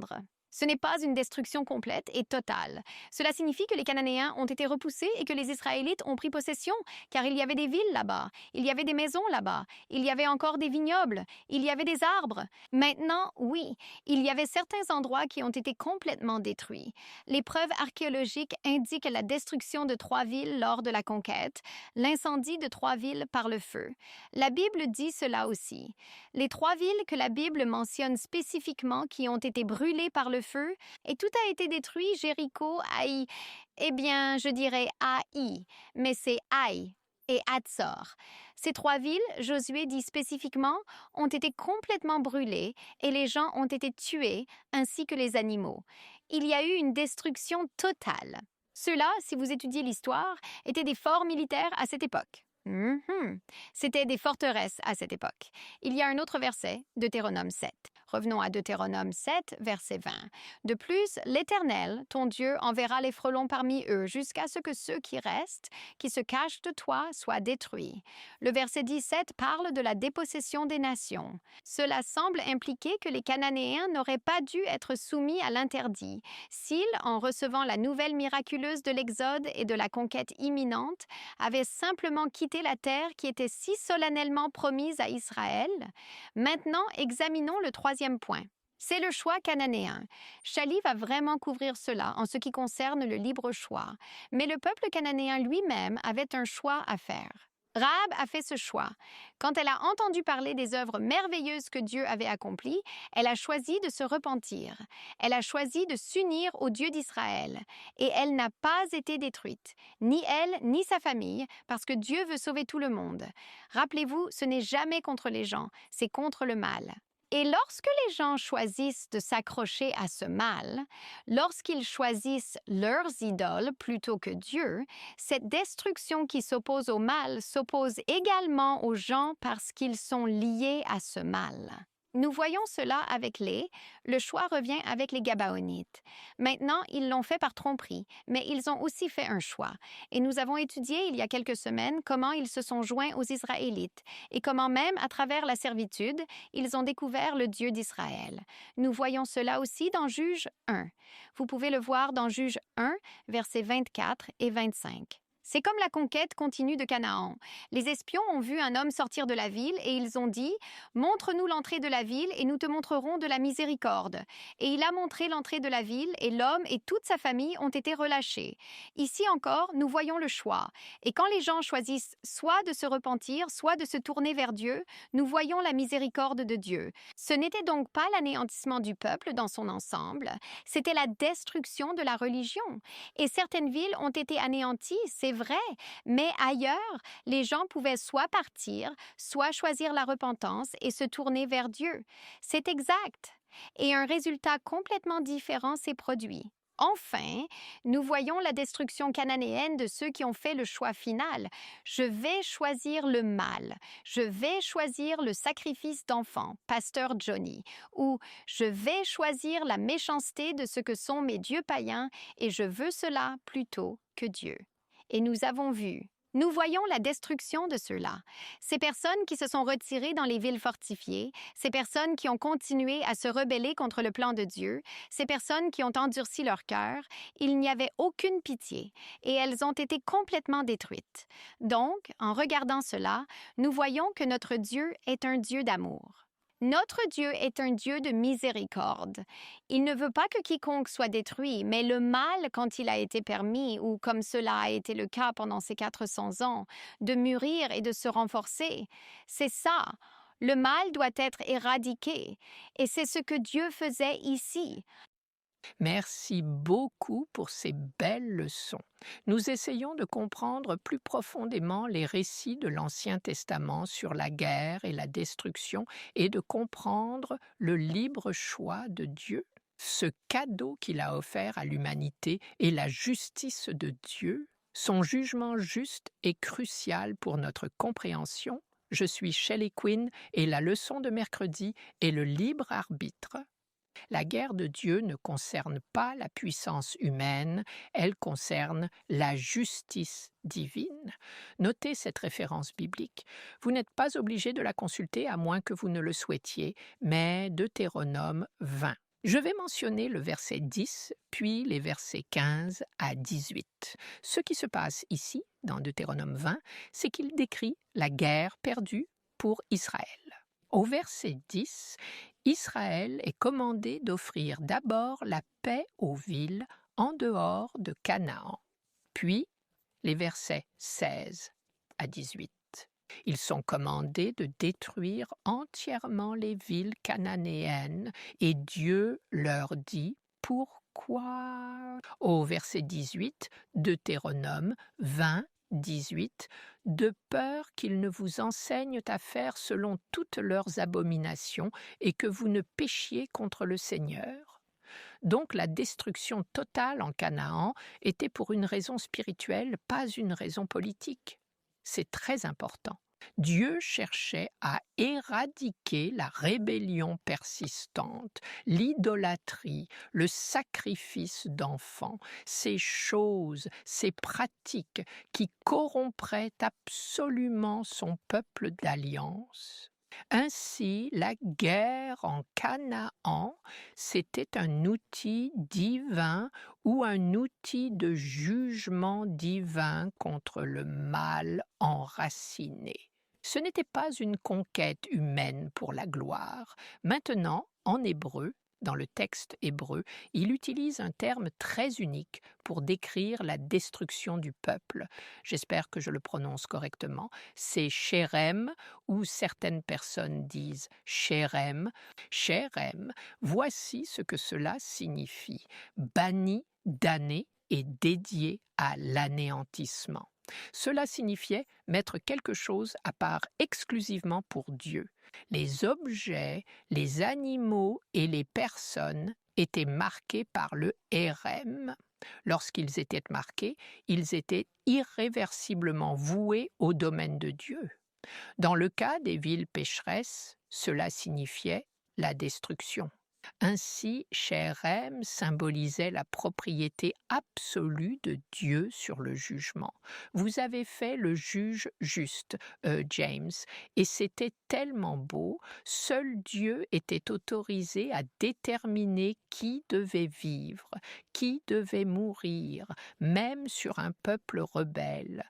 Ce n'est pas une destruction complète et totale. Cela signifie que les Cananéens ont été repoussés et que les Israélites ont pris possession, car il y avait des villes là-bas, il y avait des maisons là-bas, il y avait encore des vignobles, il y avait des arbres. Maintenant, oui, il y avait certains endroits qui ont été complètement détruits. Les preuves archéologiques indiquent la destruction de 3 villes lors de la conquête, l'incendie de 3 villes par le feu. La Bible dit cela aussi. Les 3 villes que la Bible mentionne spécifiquement qui ont été brûlées par le feu, et tout a été détruit, Jéricho, Haï, eh bien, je dirais Haï, mais c'est Haï et Hatzor. Ces 3 villes, Josué dit spécifiquement, ont été complètement brûlées et les gens ont été tués, ainsi que les animaux. Il y a eu une destruction totale. Ceux-là, si vous étudiez l'histoire, étaient des forts militaires à cette époque. C'était des forteresses à cette époque. Il y a un autre verset, Deutéronome 7. Revenons à Deutéronome 7, verset 20. « De plus, l'Éternel, ton Dieu, enverra les frelons parmi eux jusqu'à ce que ceux qui restent, qui se cachent de toi, soient détruits. » Le verset 17 parle de la dépossession des nations. Cela semble impliquer que les Cananéens n'auraient pas dû être soumis à l'interdit s'ils, en recevant la nouvelle miraculeuse de l'Exode et de la conquête imminente, avaient simplement quitté la terre qui était si solennellement promise à Israël. Maintenant, examinons le 3e point. C'est le choix cananéen. Shali va vraiment couvrir cela en ce qui concerne le libre choix. Mais le peuple cananéen lui-même avait un choix à faire. Rahab a fait ce choix. Quand elle a entendu parler des œuvres merveilleuses que Dieu avait accomplies, elle a choisi de se repentir. Elle a choisi de s'unir au Dieu d'Israël. Et elle n'a pas été détruite, ni elle, ni sa famille, parce que Dieu veut sauver tout le monde. Rappelez-vous, ce n'est jamais contre les gens, c'est contre le mal. Et lorsque les gens choisissent de s'accrocher à ce mal, lorsqu'ils choisissent leurs idoles plutôt que Dieu, cette destruction qui s'oppose au mal s'oppose également aux gens parce qu'ils sont liés à ce mal. Nous voyons cela avec le choix revient avec les Gabaonites. Maintenant, ils l'ont fait par tromperie, mais ils ont aussi fait un choix. Et nous avons étudié il y a quelques semaines comment ils se sont joints aux Israélites et comment même à travers la servitude, ils ont découvert le Dieu d'Israël. Nous voyons cela aussi dans Juge 1. Vous pouvez le voir dans Juge 1, versets 24 et 25. C'est comme la conquête continue de Canaan. Les espions ont vu un homme sortir de la ville et ils ont dit « Montre-nous l'entrée de la ville et nous te montrerons de la miséricorde. » Et il a montré l'entrée de la ville et l'homme et toute sa famille ont été relâchés. Ici encore, nous voyons le choix. Et quand les gens choisissent soit de se repentir, soit de se tourner vers Dieu, nous voyons la miséricorde de Dieu. Ce n'était donc pas l'anéantissement du peuple dans son ensemble, c'était la destruction de la religion. Et certaines villes ont été anéanties, c'est vrai, mais ailleurs, les gens pouvaient soit partir, soit choisir la repentance et se tourner vers Dieu. C'est exact. Et un résultat complètement différent s'est produit. Enfin, nous voyons la destruction cananéenne de ceux qui ont fait le choix final. Je vais choisir le mal. Je vais choisir le sacrifice d'enfants, pasteur Johnny. Ou je vais choisir la méchanceté de ce que sont mes dieux païens et je veux cela plutôt que Dieu. Et nous voyons la destruction de ceux-là. Ces personnes qui se sont retirées dans les villes fortifiées, ces personnes qui ont continué à se rebeller contre le plan de Dieu, ces personnes qui ont endurci leur cœur, il n'y avait aucune pitié et elles ont été complètement détruites. Donc, en regardant cela, nous voyons que notre Dieu est un Dieu d'amour. Notre Dieu est un Dieu de miséricorde. Il ne veut pas que quiconque soit détruit, mais le mal, quand il a été permis, ou comme cela a été le cas pendant ces 400 ans, de mûrir et de se renforcer, c'est ça. Le mal doit être éradiqué, et c'est ce que Dieu faisait ici. Merci beaucoup pour ces belles leçons. Nous essayons de comprendre plus profondément les récits de l'Ancien Testament sur la guerre et la destruction et de comprendre le libre choix de Dieu, ce cadeau qu'il a offert à l'humanité et la justice de Dieu. Son jugement juste est crucial pour notre compréhension. Je suis Shelley Quinn et la leçon de mercredi est le libre arbitre. La guerre de Dieu ne concerne pas la puissance humaine, elle concerne la justice divine. Notez cette référence biblique. Vous n'êtes pas obligé de la consulter à moins que vous ne le souhaitiez, mais Deutéronome 20. Je vais mentionner le verset 10, puis les versets 15 à 18. Ce qui se passe ici, dans Deutéronome 20, c'est qu'il décrit la guerre perdue pour Israël. Au verset 10, Israël est commandé d'offrir d'abord la paix aux villes en dehors de Canaan. Puis, les versets 16 à 18. Ils sont commandés de détruire entièrement les villes cananéennes et Dieu leur dit pourquoi. Au verset 18, Deutéronome 20, 18, de peur qu'ils ne vous enseignent à faire selon toutes leurs abominations et que vous ne péchiez contre le Seigneur. Donc la destruction totale en Canaan était pour une raison spirituelle, pas une raison politique. C'est très important. Dieu cherchait à éradiquer la rébellion persistante, l'idolâtrie, le sacrifice d'enfants, ces choses, ces pratiques qui corrompraient absolument son peuple d'alliance. Ainsi, la guerre en Canaan, c'était un outil divin ou un outil de jugement divin contre le mal enraciné. Ce n'était pas une conquête humaine pour la gloire. Maintenant, en hébreu, dans le texte hébreu, il utilise un terme très unique pour décrire la destruction du peuple. J'espère que je le prononce correctement. C'est Chérem, ou certaines personnes disent Chérem. Chérem, voici ce que cela signifie. Banni, damné et dédié à l'anéantissement. Cela signifiait mettre quelque chose à part exclusivement pour Dieu. Les objets, les animaux et les personnes étaient marqués par le hérem. Lorsqu'ils étaient marqués, ils étaient irréversiblement voués au domaine de Dieu. Dans le cas des villes pécheresses, cela signifiait la destruction. Ainsi, Shérem symbolisait la propriété absolue de Dieu sur le jugement. Vous avez fait le juge juste, James, et c'était tellement beau, seul Dieu était autorisé à déterminer qui devait vivre, qui devait mourir, même sur un peuple rebelle.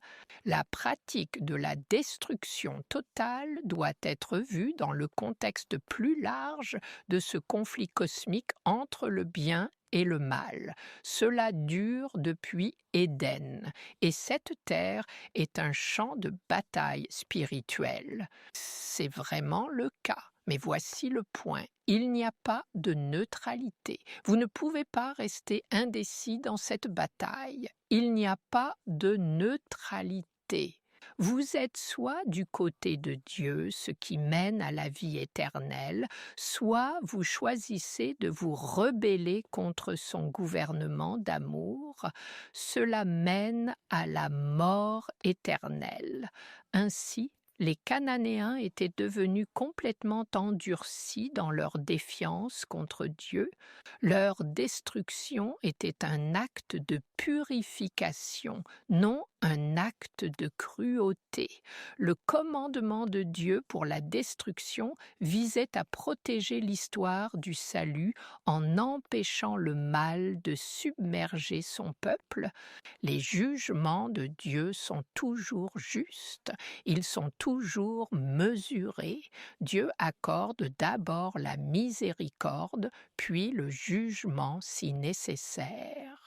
La pratique de la destruction totale doit être vue dans le contexte plus large de ce conflit cosmique entre le bien et le mal. Cela dure depuis Éden, et cette terre est un champ de bataille spirituelle. C'est vraiment le cas. Mais voici le point, il n'y a pas de neutralité. Vous ne pouvez pas rester indécis dans cette bataille. Il n'y a pas de neutralité. Vous êtes soit du côté de Dieu, ce qui mène à la vie éternelle, soit vous choisissez de vous rebeller contre son gouvernement d'amour. Cela mène à la mort éternelle. Ainsi, les Cananéens étaient devenus complètement endurcis dans leur défiance contre Dieu. Leur destruction était un acte de purification, non un acte de cruauté. Le commandement de Dieu pour la destruction visait à protéger l'histoire du salut en empêchant le mal de submerger son peuple. Les jugements de Dieu sont toujours justes, ils sont toujours mesurés. Dieu accorde d'abord la miséricorde, puis le jugement si nécessaire.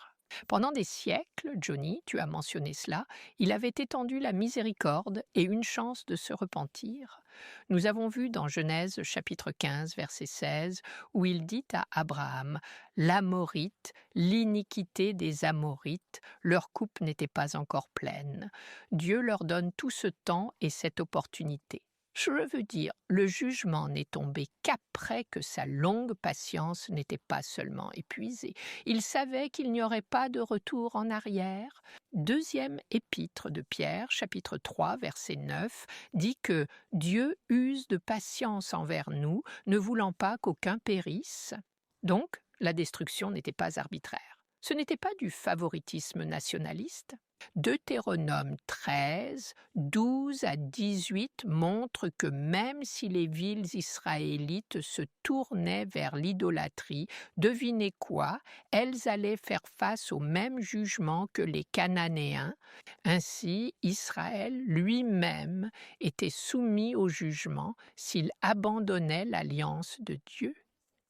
Pendant des siècles, Johnny, tu as mentionné cela, il avait étendu la miséricorde et une chance de se repentir. Nous avons vu dans Genèse chapitre 15, verset 16, où il dit à Abraham, « L'Amorite, l'iniquité des Amorites, leur coupe n'était pas encore pleine. » Dieu leur donne tout ce temps et cette opportunité. Je veux dire, le jugement n'est tombé qu'après que sa longue patience n'était pas seulement épuisée. Il savait qu'il n'y aurait pas de retour en arrière. Deuxième épître de Pierre, chapitre 3, verset 9, dit que Dieu use de patience envers nous, ne voulant pas qu'aucun périsse. Donc, la destruction n'était pas arbitraire. Ce n'était pas du favoritisme nationaliste. Deutéronome 13, 12 à 18 montre que même si les villes israélites se tournaient vers l'idolâtrie, devinez quoi? Elles allaient faire face au même jugement que les Cananéens. Ainsi, Israël lui-même était soumis au jugement s'il abandonnait l'alliance de Dieu.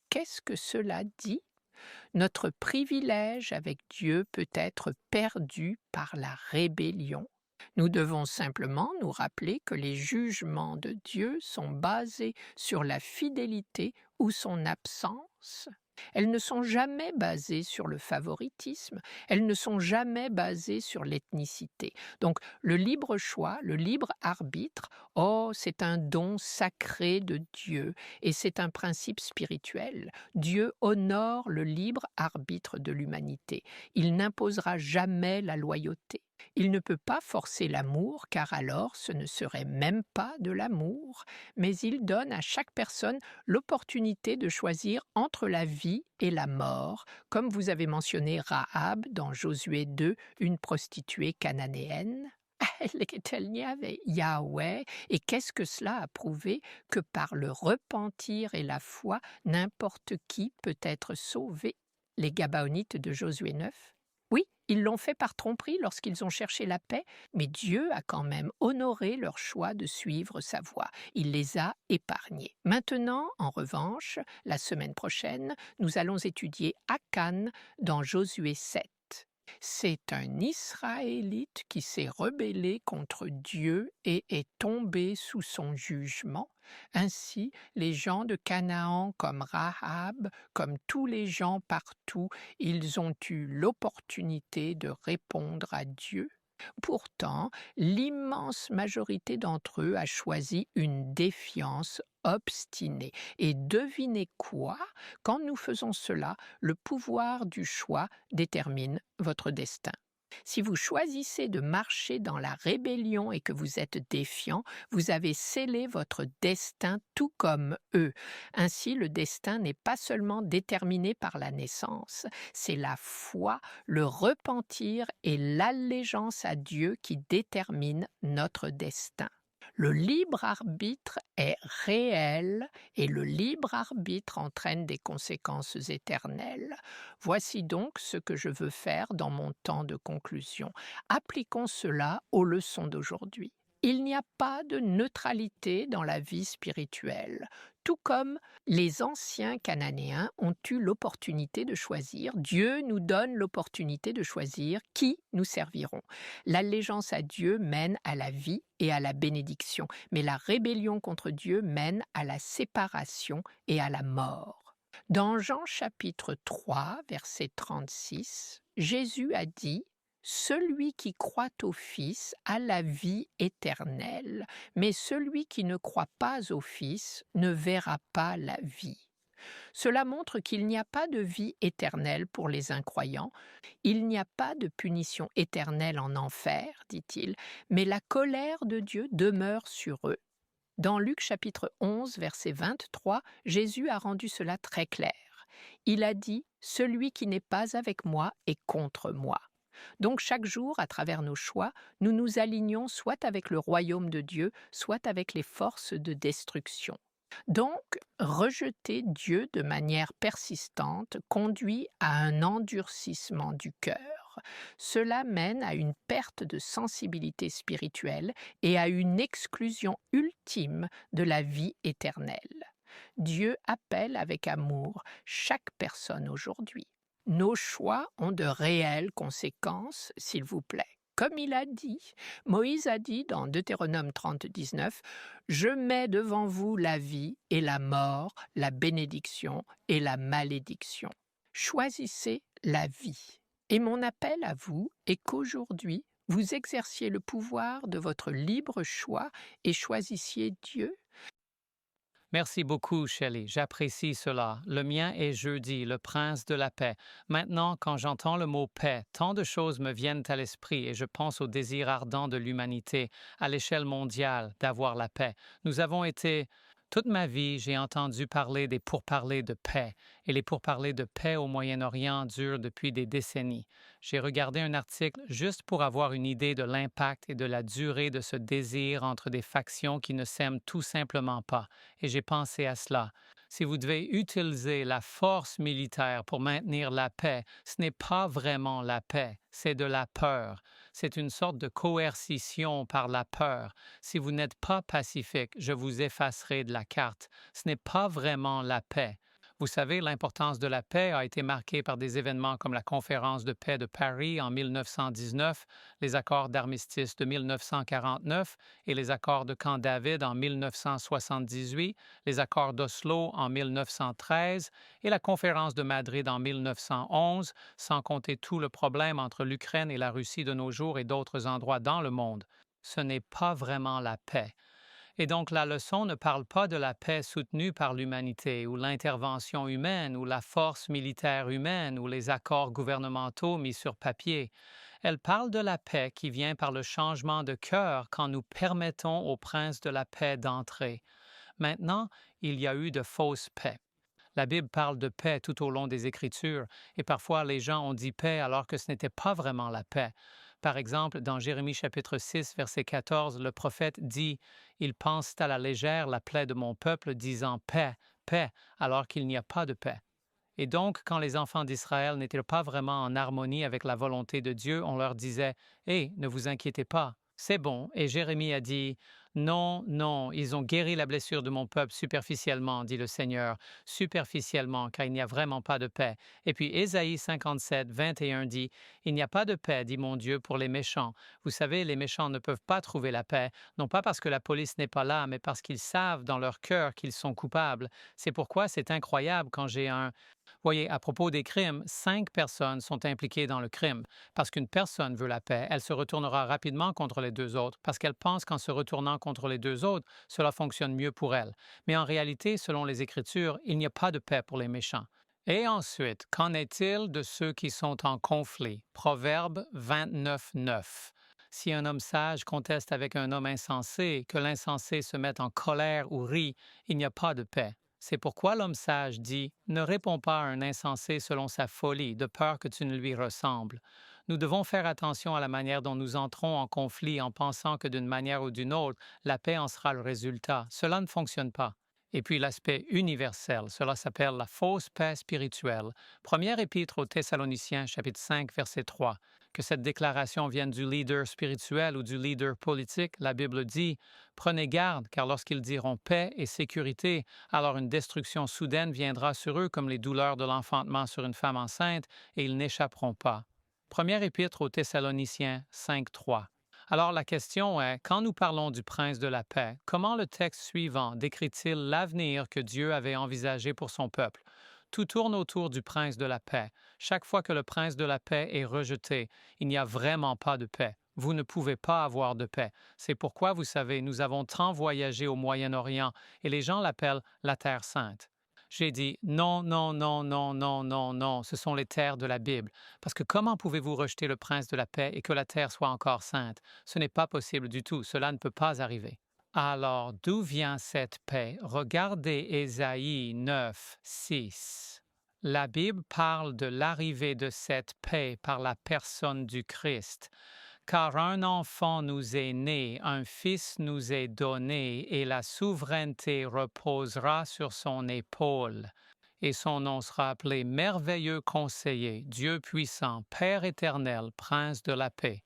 Qu'est-ce que cela dit? Notre privilège avec Dieu peut être perdu par la rébellion. Nous devons simplement nous rappeler que les jugements de Dieu sont basés sur la fidélité ou son absence. Elles ne sont jamais basées sur le favoritisme, elles ne sont jamais basées sur l'ethnicité. Donc le libre choix, le libre arbitre, c'est un don sacré de Dieu et c'est un principe spirituel. Dieu honore le libre arbitre de l'humanité. Il n'imposera jamais la loyauté. Il ne peut pas forcer l'amour, car alors ce ne serait même pas de l'amour, mais il donne à chaque personne l'opportunité de choisir entre la vie et la mort, comme vous avez mentionné Rahab dans Josué 2, une prostituée cananéenne. Elle n'y avait Yahweh, et qu'est-ce que cela a prouvé? Que par le repentir et la foi, n'importe qui peut être sauvé. Les Gabaonites de Josué 9. Oui, ils l'ont fait par tromperie lorsqu'ils ont cherché la paix, mais Dieu a quand même honoré leur choix de suivre sa voie. Il les a épargnés. Maintenant, en revanche, la semaine prochaine, nous allons étudier Akan dans Josué 7. C'est un Israélite qui s'est rebellé contre Dieu et est tombé sous son jugement. Ainsi, les gens de Canaan comme Rahab, comme tous les gens partout, ils ont eu l'opportunité de répondre à Dieu. Pourtant, l'immense majorité d'entre eux a choisi une défiance obstinée. Et devinez quoi? Quand nous faisons cela, le pouvoir du choix détermine votre destin. Si vous choisissez de marcher dans la rébellion et que vous êtes défiant, vous avez scellé votre destin tout comme eux. Ainsi, le destin n'est pas seulement déterminé par la naissance, c'est la foi, le repentir et l'allégeance à Dieu qui déterminent notre destin. Le libre arbitre est réel et le libre arbitre entraîne des conséquences éternelles. Voici donc ce que je veux faire dans mon temps de conclusion. Appliquons cela aux leçons d'aujourd'hui. Il n'y a pas de neutralité dans la vie spirituelle. Tout comme les anciens Cananéens ont eu l'opportunité de choisir, Dieu nous donne l'opportunité de choisir qui nous servirons. L'allégeance à Dieu mène à la vie et à la bénédiction, mais la rébellion contre Dieu mène à la séparation et à la mort. Dans Jean chapitre 3, verset 36, Jésus a dit « Celui qui croit au Fils a la vie éternelle, mais celui qui ne croit pas au Fils ne verra pas la vie. » Cela montre qu'il n'y a pas de vie éternelle pour les incroyants. Il n'y a pas de punition éternelle en enfer, dit-il, mais la colère de Dieu demeure sur eux. Dans Luc chapitre 11, verset 23, Jésus a rendu cela très clair. Il a dit « Celui qui n'est pas avec moi est contre moi ». Donc chaque jour, à travers nos choix, nous nous alignons soit avec le royaume de Dieu, soit avec les forces de destruction. Donc, rejeter Dieu de manière persistante conduit à un endurcissement du cœur. Cela mène à une perte de sensibilité spirituelle et à une exclusion ultime de la vie éternelle. Dieu appelle avec amour chaque personne aujourd'hui. Nos choix ont de réelles conséquences, s'il vous plaît. Comme il a dit, Moïse a dit dans Deutéronome 30, 19, « Je mets devant vous la vie et la mort, la bénédiction et la malédiction. Choisissez la vie. » Et mon appel à vous est qu'aujourd'hui, vous exerciez le pouvoir de votre libre choix et choisissiez Dieu. Merci beaucoup, Shelley. J'apprécie cela. Le mien est Jeudi, le prince de la paix. Maintenant, quand j'entends le mot paix, tant de choses me viennent à l'esprit et je pense au désir ardent de l'humanité, à l'échelle mondiale, d'avoir la paix. Nous avons été... Toute ma vie, j'ai entendu parler des pourparlers de paix, et les pourparlers de paix au Moyen-Orient durent depuis des décennies. J'ai regardé un article juste pour avoir une idée de l'impact et de la durée de ce désir entre des factions qui ne s'aiment tout simplement pas, et j'ai pensé à cela. Si vous devez utiliser la force militaire pour maintenir la paix, ce n'est pas vraiment la paix, c'est de la peur. C'est une sorte de coercition par la peur. Si vous n'êtes pas pacifique, je vous effacerai de la carte. Ce n'est pas vraiment la paix. Vous savez, l'importance de la paix a été marquée par des événements comme la conférence de paix de Paris en 1919, les accords d'armistice de 1949 et les accords de Camp David en 1978, les accords d'Oslo en 1913 et la conférence de Madrid en 1911, sans compter tout le problème entre l'Ukraine et la Russie de nos jours et d'autres endroits dans le monde. Ce n'est pas vraiment la paix. Et donc la leçon ne parle pas de la paix soutenue par l'humanité ou l'intervention humaine ou la force militaire humaine ou les accords gouvernementaux mis sur papier. Elle parle de la paix qui vient par le changement de cœur quand nous permettons au prince de la paix d'entrer. Maintenant, il y a eu de fausses paix. La Bible parle de paix tout au long des Écritures et parfois les gens ont dit paix alors que ce n'était pas vraiment la paix. Par exemple, dans Jérémie chapitre 6, verset 14, le prophète dit « Ils pensent à la légère la plaie de mon peuple, disant « paix, paix », alors qu'il n'y a pas de paix. » Et donc, quand les enfants d'Israël n'étaient pas vraiment en harmonie avec la volonté de Dieu, on leur disait « Hé, ne vous inquiétez pas, c'est bon. » Et Jérémie a dit « Non, non, ils ont guéri la blessure de mon peuple superficiellement, dit le Seigneur, superficiellement, car il n'y a vraiment pas de paix. » Et puis Ésaïe 57, 21 dit « Il n'y a pas de paix, dit mon Dieu, pour les méchants. » Vous savez, les méchants ne peuvent pas trouver la paix, non pas parce que la police n'est pas là, mais parce qu'ils savent dans leur cœur qu'ils sont coupables. C'est pourquoi c'est incroyable quand j'ai un... Voyez, à propos des crimes, 5 personnes sont impliquées dans le crime. Parce qu'une personne veut la paix, elle se retournera rapidement contre les 2 autres, parce qu'elle pense qu'en se retournant contre les 2 autres, cela fonctionne mieux pour elle. Mais en réalité, selon les Écritures, il n'y a pas de paix pour les méchants. Et ensuite, qu'en est-il de ceux qui sont en conflit? Proverbe 29:9. Si un homme sage conteste avec un homme insensé, que l'insensé se mette en colère ou rit, il n'y a pas de paix. C'est pourquoi l'homme sage dit « Ne réponds pas à un insensé selon sa folie, de peur que tu ne lui ressembles. » Nous devons faire attention à la manière dont nous entrons en conflit en pensant que d'une manière ou d'une autre, la paix en sera le résultat. Cela ne fonctionne pas. Et puis l'aspect universel, cela s'appelle la fausse paix spirituelle. Première épître aux Thessaloniciens, chapitre 5, verset 3. Que cette déclaration vienne du leader spirituel ou du leader politique, la Bible dit « Prenez garde, car lorsqu'ils diront paix et sécurité, alors une destruction soudaine viendra sur eux comme les douleurs de l'enfantement sur une femme enceinte, et ils n'échapperont pas. » Première épître aux Thessaloniciens 5, 3. Alors la question est, quand nous parlons du prince de la paix, comment le texte suivant décrit-il l'avenir que Dieu avait envisagé pour son peuple? Tout tourne autour du prince de la paix. Chaque fois que le prince de la paix est rejeté, il n'y a vraiment pas de paix. Vous ne pouvez pas avoir de paix. C'est pourquoi, vous savez, nous avons tant voyagé au Moyen-Orient et les gens l'appellent la Terre sainte. J'ai dit non, non, non, non, non, non, non, ce sont les terres de la Bible. Parce que comment pouvez-vous rejeter le prince de la paix et que la terre soit encore sainte? Ce n'est pas possible du tout, cela ne peut pas arriver. Alors, d'où vient cette paix? Regardez Ésaïe 9, 6. La Bible parle de l'arrivée de cette paix par la personne du Christ. Car un enfant nous est né, un fils nous est donné, et la souveraineté reposera sur son épaule. Et son nom sera appelé Merveilleux Conseiller, Dieu puissant, Père éternel, Prince de la paix.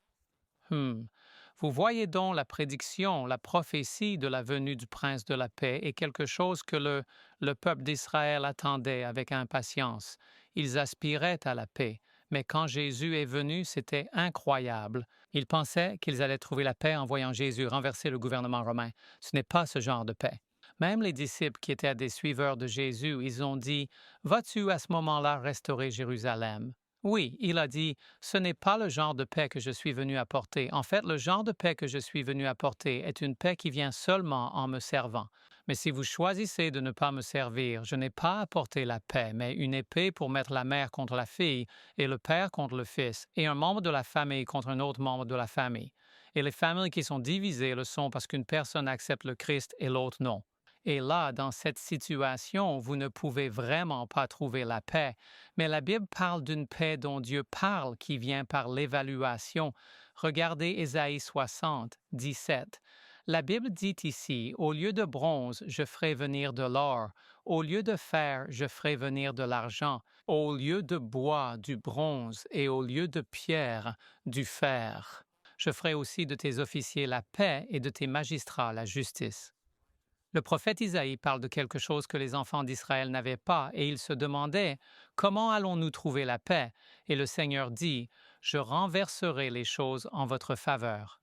Vous voyez donc la prédiction, la prophétie de la venue du Prince de la paix est quelque chose que le peuple d'Israël attendait avec impatience. Ils aspiraient à la paix. Mais quand Jésus est venu, c'était incroyable. Ils pensaient qu'ils allaient trouver la paix en voyant Jésus renverser le gouvernement romain. Ce n'est pas ce genre de paix. Même les disciples qui étaient des suiveurs de Jésus, ils ont dit « Vas-tu à ce moment-là restaurer Jérusalem ?» Oui, il a dit « Ce n'est pas le genre de paix que je suis venu apporter. En fait, le genre de paix que je suis venu apporter est une paix qui vient seulement en me servant. Mais si vous choisissez de ne pas me servir, je n'ai pas apporté la paix, mais une épée pour mettre la mère contre la fille, et le père contre le fils, et un membre de la famille contre un autre membre de la famille. Et les familles qui sont divisées le sont parce qu'une personne accepte le Christ et l'autre non. Et là, dans cette situation, vous ne pouvez vraiment pas trouver la paix. Mais la Bible parle d'une paix dont Dieu parle qui vient par l'évaluation. Regardez Ésaïe 60, 17. La Bible dit ici, « Au lieu de bronze, je ferai venir de l'or. Au lieu de fer, je ferai venir de l'argent. Au lieu de bois, du bronze, et au lieu de pierre, du fer. Je ferai aussi de tes officiers la paix et de tes magistrats la justice. » Le prophète Isaïe parle de quelque chose que les enfants d'Israël n'avaient pas, et il se demandait « Comment allons-nous trouver la paix ?» Et le Seigneur dit « Je renverserai les choses en votre faveur. »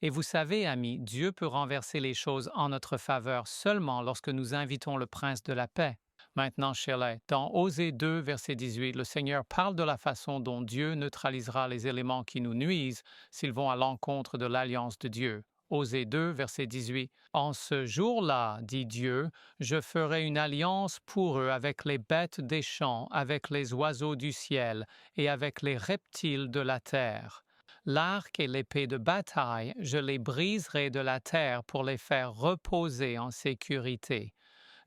Et vous savez, amis, Dieu peut renverser les choses en notre faveur seulement lorsque nous invitons le Prince de la paix. Maintenant, Shelley, dans Osée 2, verset 18, le Seigneur parle de la façon dont Dieu neutralisera les éléments qui nous nuisent s'ils vont à l'encontre de l'alliance de Dieu. Osée 2, verset 18. « En ce jour-là, dit Dieu, je ferai une alliance pour eux avec les bêtes des champs, avec les oiseaux du ciel et avec les reptiles de la terre. L'arc et l'épée de bataille, je les briserai de la terre pour les faire reposer en sécurité.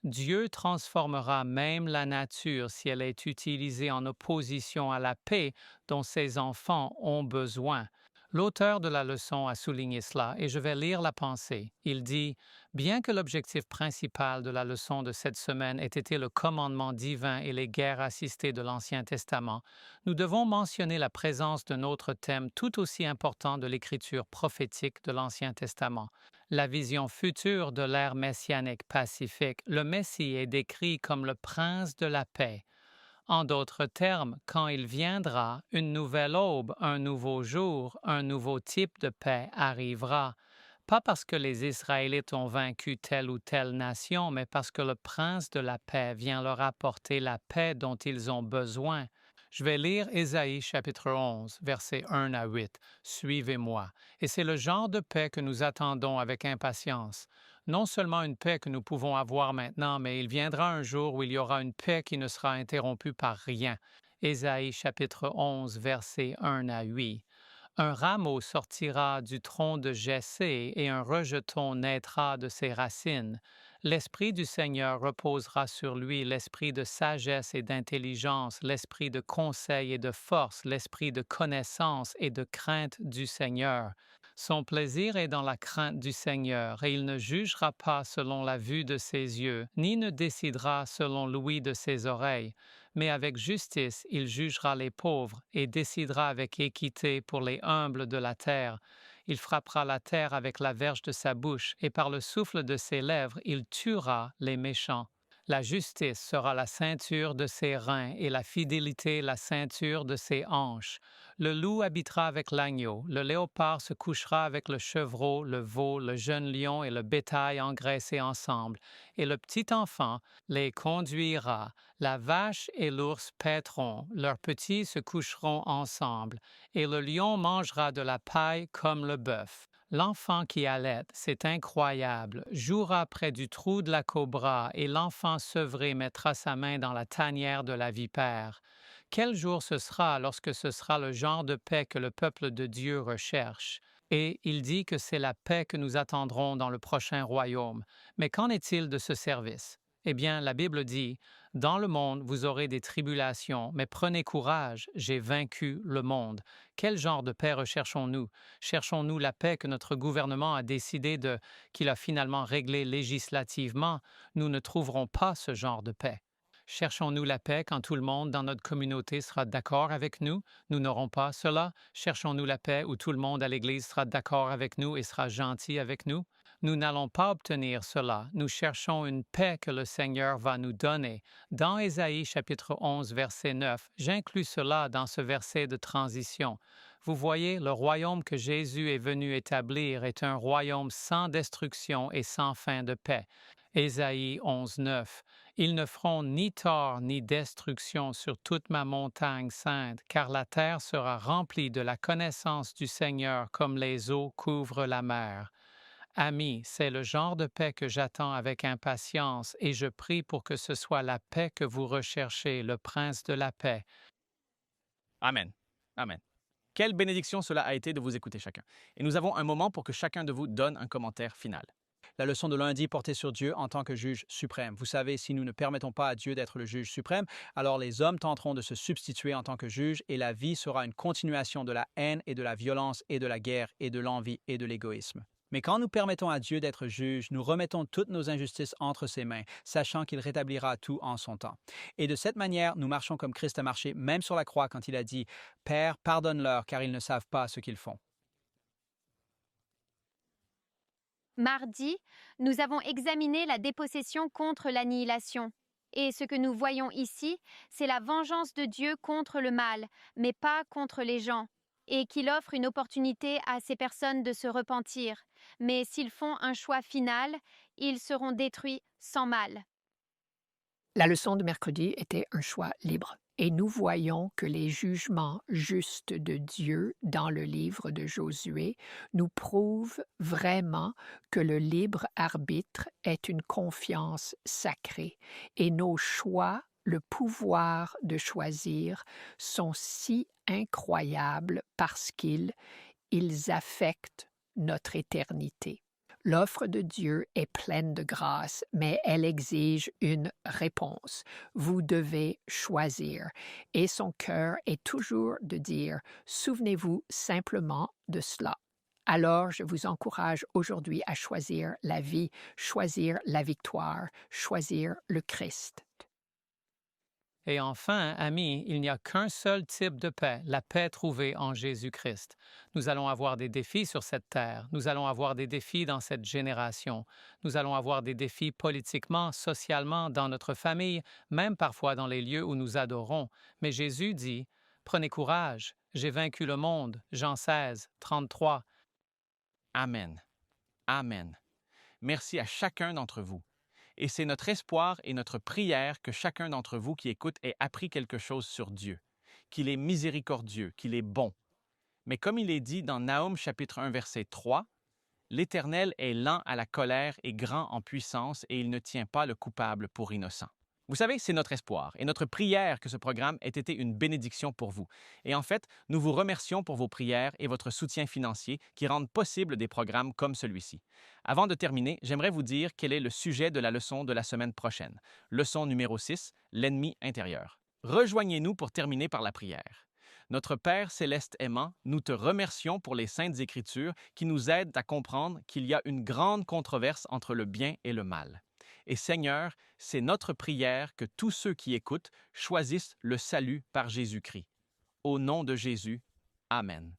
Dieu transformera même la nature si elle est utilisée en opposition à la paix dont ses enfants ont besoin. » L'auteur de la leçon a souligné cela et je vais lire la pensée. Il dit « Bien que l'objectif principal de la leçon de cette semaine ait été le commandement divin et les guerres assistées de l'Ancien Testament, nous devons mentionner la présence d'un autre thème tout aussi important de l'écriture prophétique de l'Ancien Testament. La vision future de l'ère messianique pacifique, le Messie est décrit comme le prince de la paix. En d'autres termes, quand il viendra, une nouvelle aube, un nouveau jour, un nouveau type de paix arrivera, pas parce que les Israélites ont vaincu telle ou telle nation, mais parce que le prince de la paix vient leur apporter la paix dont ils ont besoin. Je vais lire Ésaïe chapitre 11, versets 1 à 8. Suivez-moi. Et c'est le genre de paix que nous attendons avec impatience. Non seulement une paix que nous pouvons avoir maintenant, mais il viendra un jour où il y aura une paix qui ne sera interrompue par rien. Ésaïe chapitre 11, versets 1 à 8. Un rameau sortira du tronc de Jessé et un rejeton naîtra de ses racines. L'Esprit du Seigneur reposera sur lui, l'esprit de sagesse et d'intelligence, l'esprit de conseil et de force, l'esprit de connaissance et de crainte du Seigneur. Son plaisir est dans la crainte du Seigneur, et il ne jugera pas selon la vue de ses yeux, ni ne décidera selon l'ouïe de ses oreilles. Mais avec justice il jugera les pauvres et décidera avec équité pour les humbles de la terre. Il frappera la terre avec la verge de sa bouche, et par le souffle de ses lèvres il tuera les méchants. La justice sera la ceinture de ses reins, et la fidélité la ceinture de ses hanches. Le loup habitera avec l'agneau, le léopard se couchera avec le chevreau, le veau, le jeune lion et le bétail engraissés ensemble, et le petit enfant les conduira. La vache et l'ours paîtront, leurs petits se coucheront ensemble, et le lion mangera de la paille comme le bœuf. L'enfant qui allaite, c'est incroyable, jouera près du trou de la cobra, et l'enfant sevré mettra sa main dans la tanière de la vipère. Quel jour ce sera lorsque ce sera le genre de paix que le peuple de Dieu recherche? Et il dit que c'est la paix que nous attendrons dans le prochain royaume. Mais qu'en est-il de ce service? Eh bien, la Bible dit, « Dans le monde, vous aurez des tribulations, mais prenez courage, j'ai vaincu le monde. » Quel genre de paix recherchons-nous? Cherchons-nous la paix que notre gouvernement a décidé qu'il a finalement réglée législativement? Nous ne trouverons pas ce genre de paix. Cherchons-nous la paix quand tout le monde dans notre communauté sera d'accord avec nous? Nous n'aurons pas cela. Cherchons-nous la paix où tout le monde à l'Église sera d'accord avec nous et sera gentil avec nous? Nous n'allons pas obtenir cela. Nous cherchons une paix que le Seigneur va nous donner. Dans Ésaïe chapitre 11, verset 9, j'inclus cela dans ce verset de transition. Vous voyez, le royaume que Jésus est venu établir est un royaume sans destruction et sans fin de paix. Ésaïe 11, 9. Ils ne feront ni tort ni destruction sur toute ma montagne sainte, car la terre sera remplie de la connaissance du Seigneur comme les eaux couvrent la mer. Amis, c'est le genre de paix que j'attends avec impatience et je prie pour que ce soit la paix que vous recherchez, le prince de la paix. Amen. Amen. Quelle bénédiction cela a été de vous écouter chacun. Et nous avons un moment pour que chacun de vous donne un commentaire final. La leçon de lundi portait sur Dieu en tant que juge suprême. Vous savez, si nous ne permettons pas à Dieu d'être le juge suprême, alors les hommes tenteront de se substituer en tant que juge et la vie sera une continuation de la haine et de la violence et de la guerre et de l'envie et de l'égoïsme. Mais quand nous permettons à Dieu d'être juge, nous remettons toutes nos injustices entre ses mains, sachant qu'il rétablira tout en son temps. Et de cette manière, nous marchons comme Christ a marché, même sur la croix quand il a dit « Père, pardonne-leur, car ils ne savent pas ce qu'ils font. » Mardi, nous avons examiné la dépossession contre l'annihilation. Et ce que nous voyons ici, c'est la vengeance de Dieu contre le mal, mais pas contre les gens, et qu'il offre une opportunité à ces personnes de se repentir. Mais s'ils font un choix final, ils seront détruits sans mal. La leçon de mercredi était un choix libre. Et nous voyons que les jugements justes de Dieu dans le livre de Josué nous prouvent vraiment que le libre arbitre est une confiance sacrée et nos choix, le pouvoir de choisir, sont si incroyables parce qu'ils affectent notre éternité. L'offre de Dieu est pleine de grâce, mais elle exige une réponse. Vous devez choisir. Et son cœur est toujours de dire, souvenez-vous simplement de cela. Alors, je vous encourage aujourd'hui à choisir la vie, choisir la victoire, choisir le Christ. Et enfin, amis, il n'y a qu'un seul type de paix, la paix trouvée en Jésus-Christ. Nous allons avoir des défis sur cette terre, nous allons avoir des défis dans cette génération, nous allons avoir des défis politiquement, socialement, dans notre famille, même parfois dans les lieux où nous adorons. Mais Jésus dit, « Prenez courage, j'ai vaincu le monde. » Jean 16, 33. Amen. Amen. Merci à chacun d'entre vous. Et c'est notre espoir et notre prière que chacun d'entre vous qui écoute ait appris quelque chose sur Dieu, qu'il est miséricordieux, qu'il est bon. Mais comme il est dit dans Nahum chapitre 1 verset 3, L'Éternel est lent à la colère et grand en puissance, et il ne tient pas le coupable pour innocent. Vous savez, c'est notre espoir et notre prière que ce programme ait été une bénédiction pour vous. Et en fait, nous vous remercions pour vos prières et votre soutien financier qui rendent possible des programmes comme celui-ci. Avant de terminer, j'aimerais vous dire quel est le sujet de la leçon de la semaine prochaine. Leçon numéro 6, l'ennemi intérieur. Rejoignez-nous pour terminer par la prière. Notre Père céleste aimant, nous te remercions pour les saintes Écritures qui nous aident à comprendre qu'il y a une grande controverse entre le bien et le mal. Et Seigneur, c'est notre prière que tous ceux qui écoutent choisissent le salut par Jésus-Christ. Au nom de Jésus, Amen.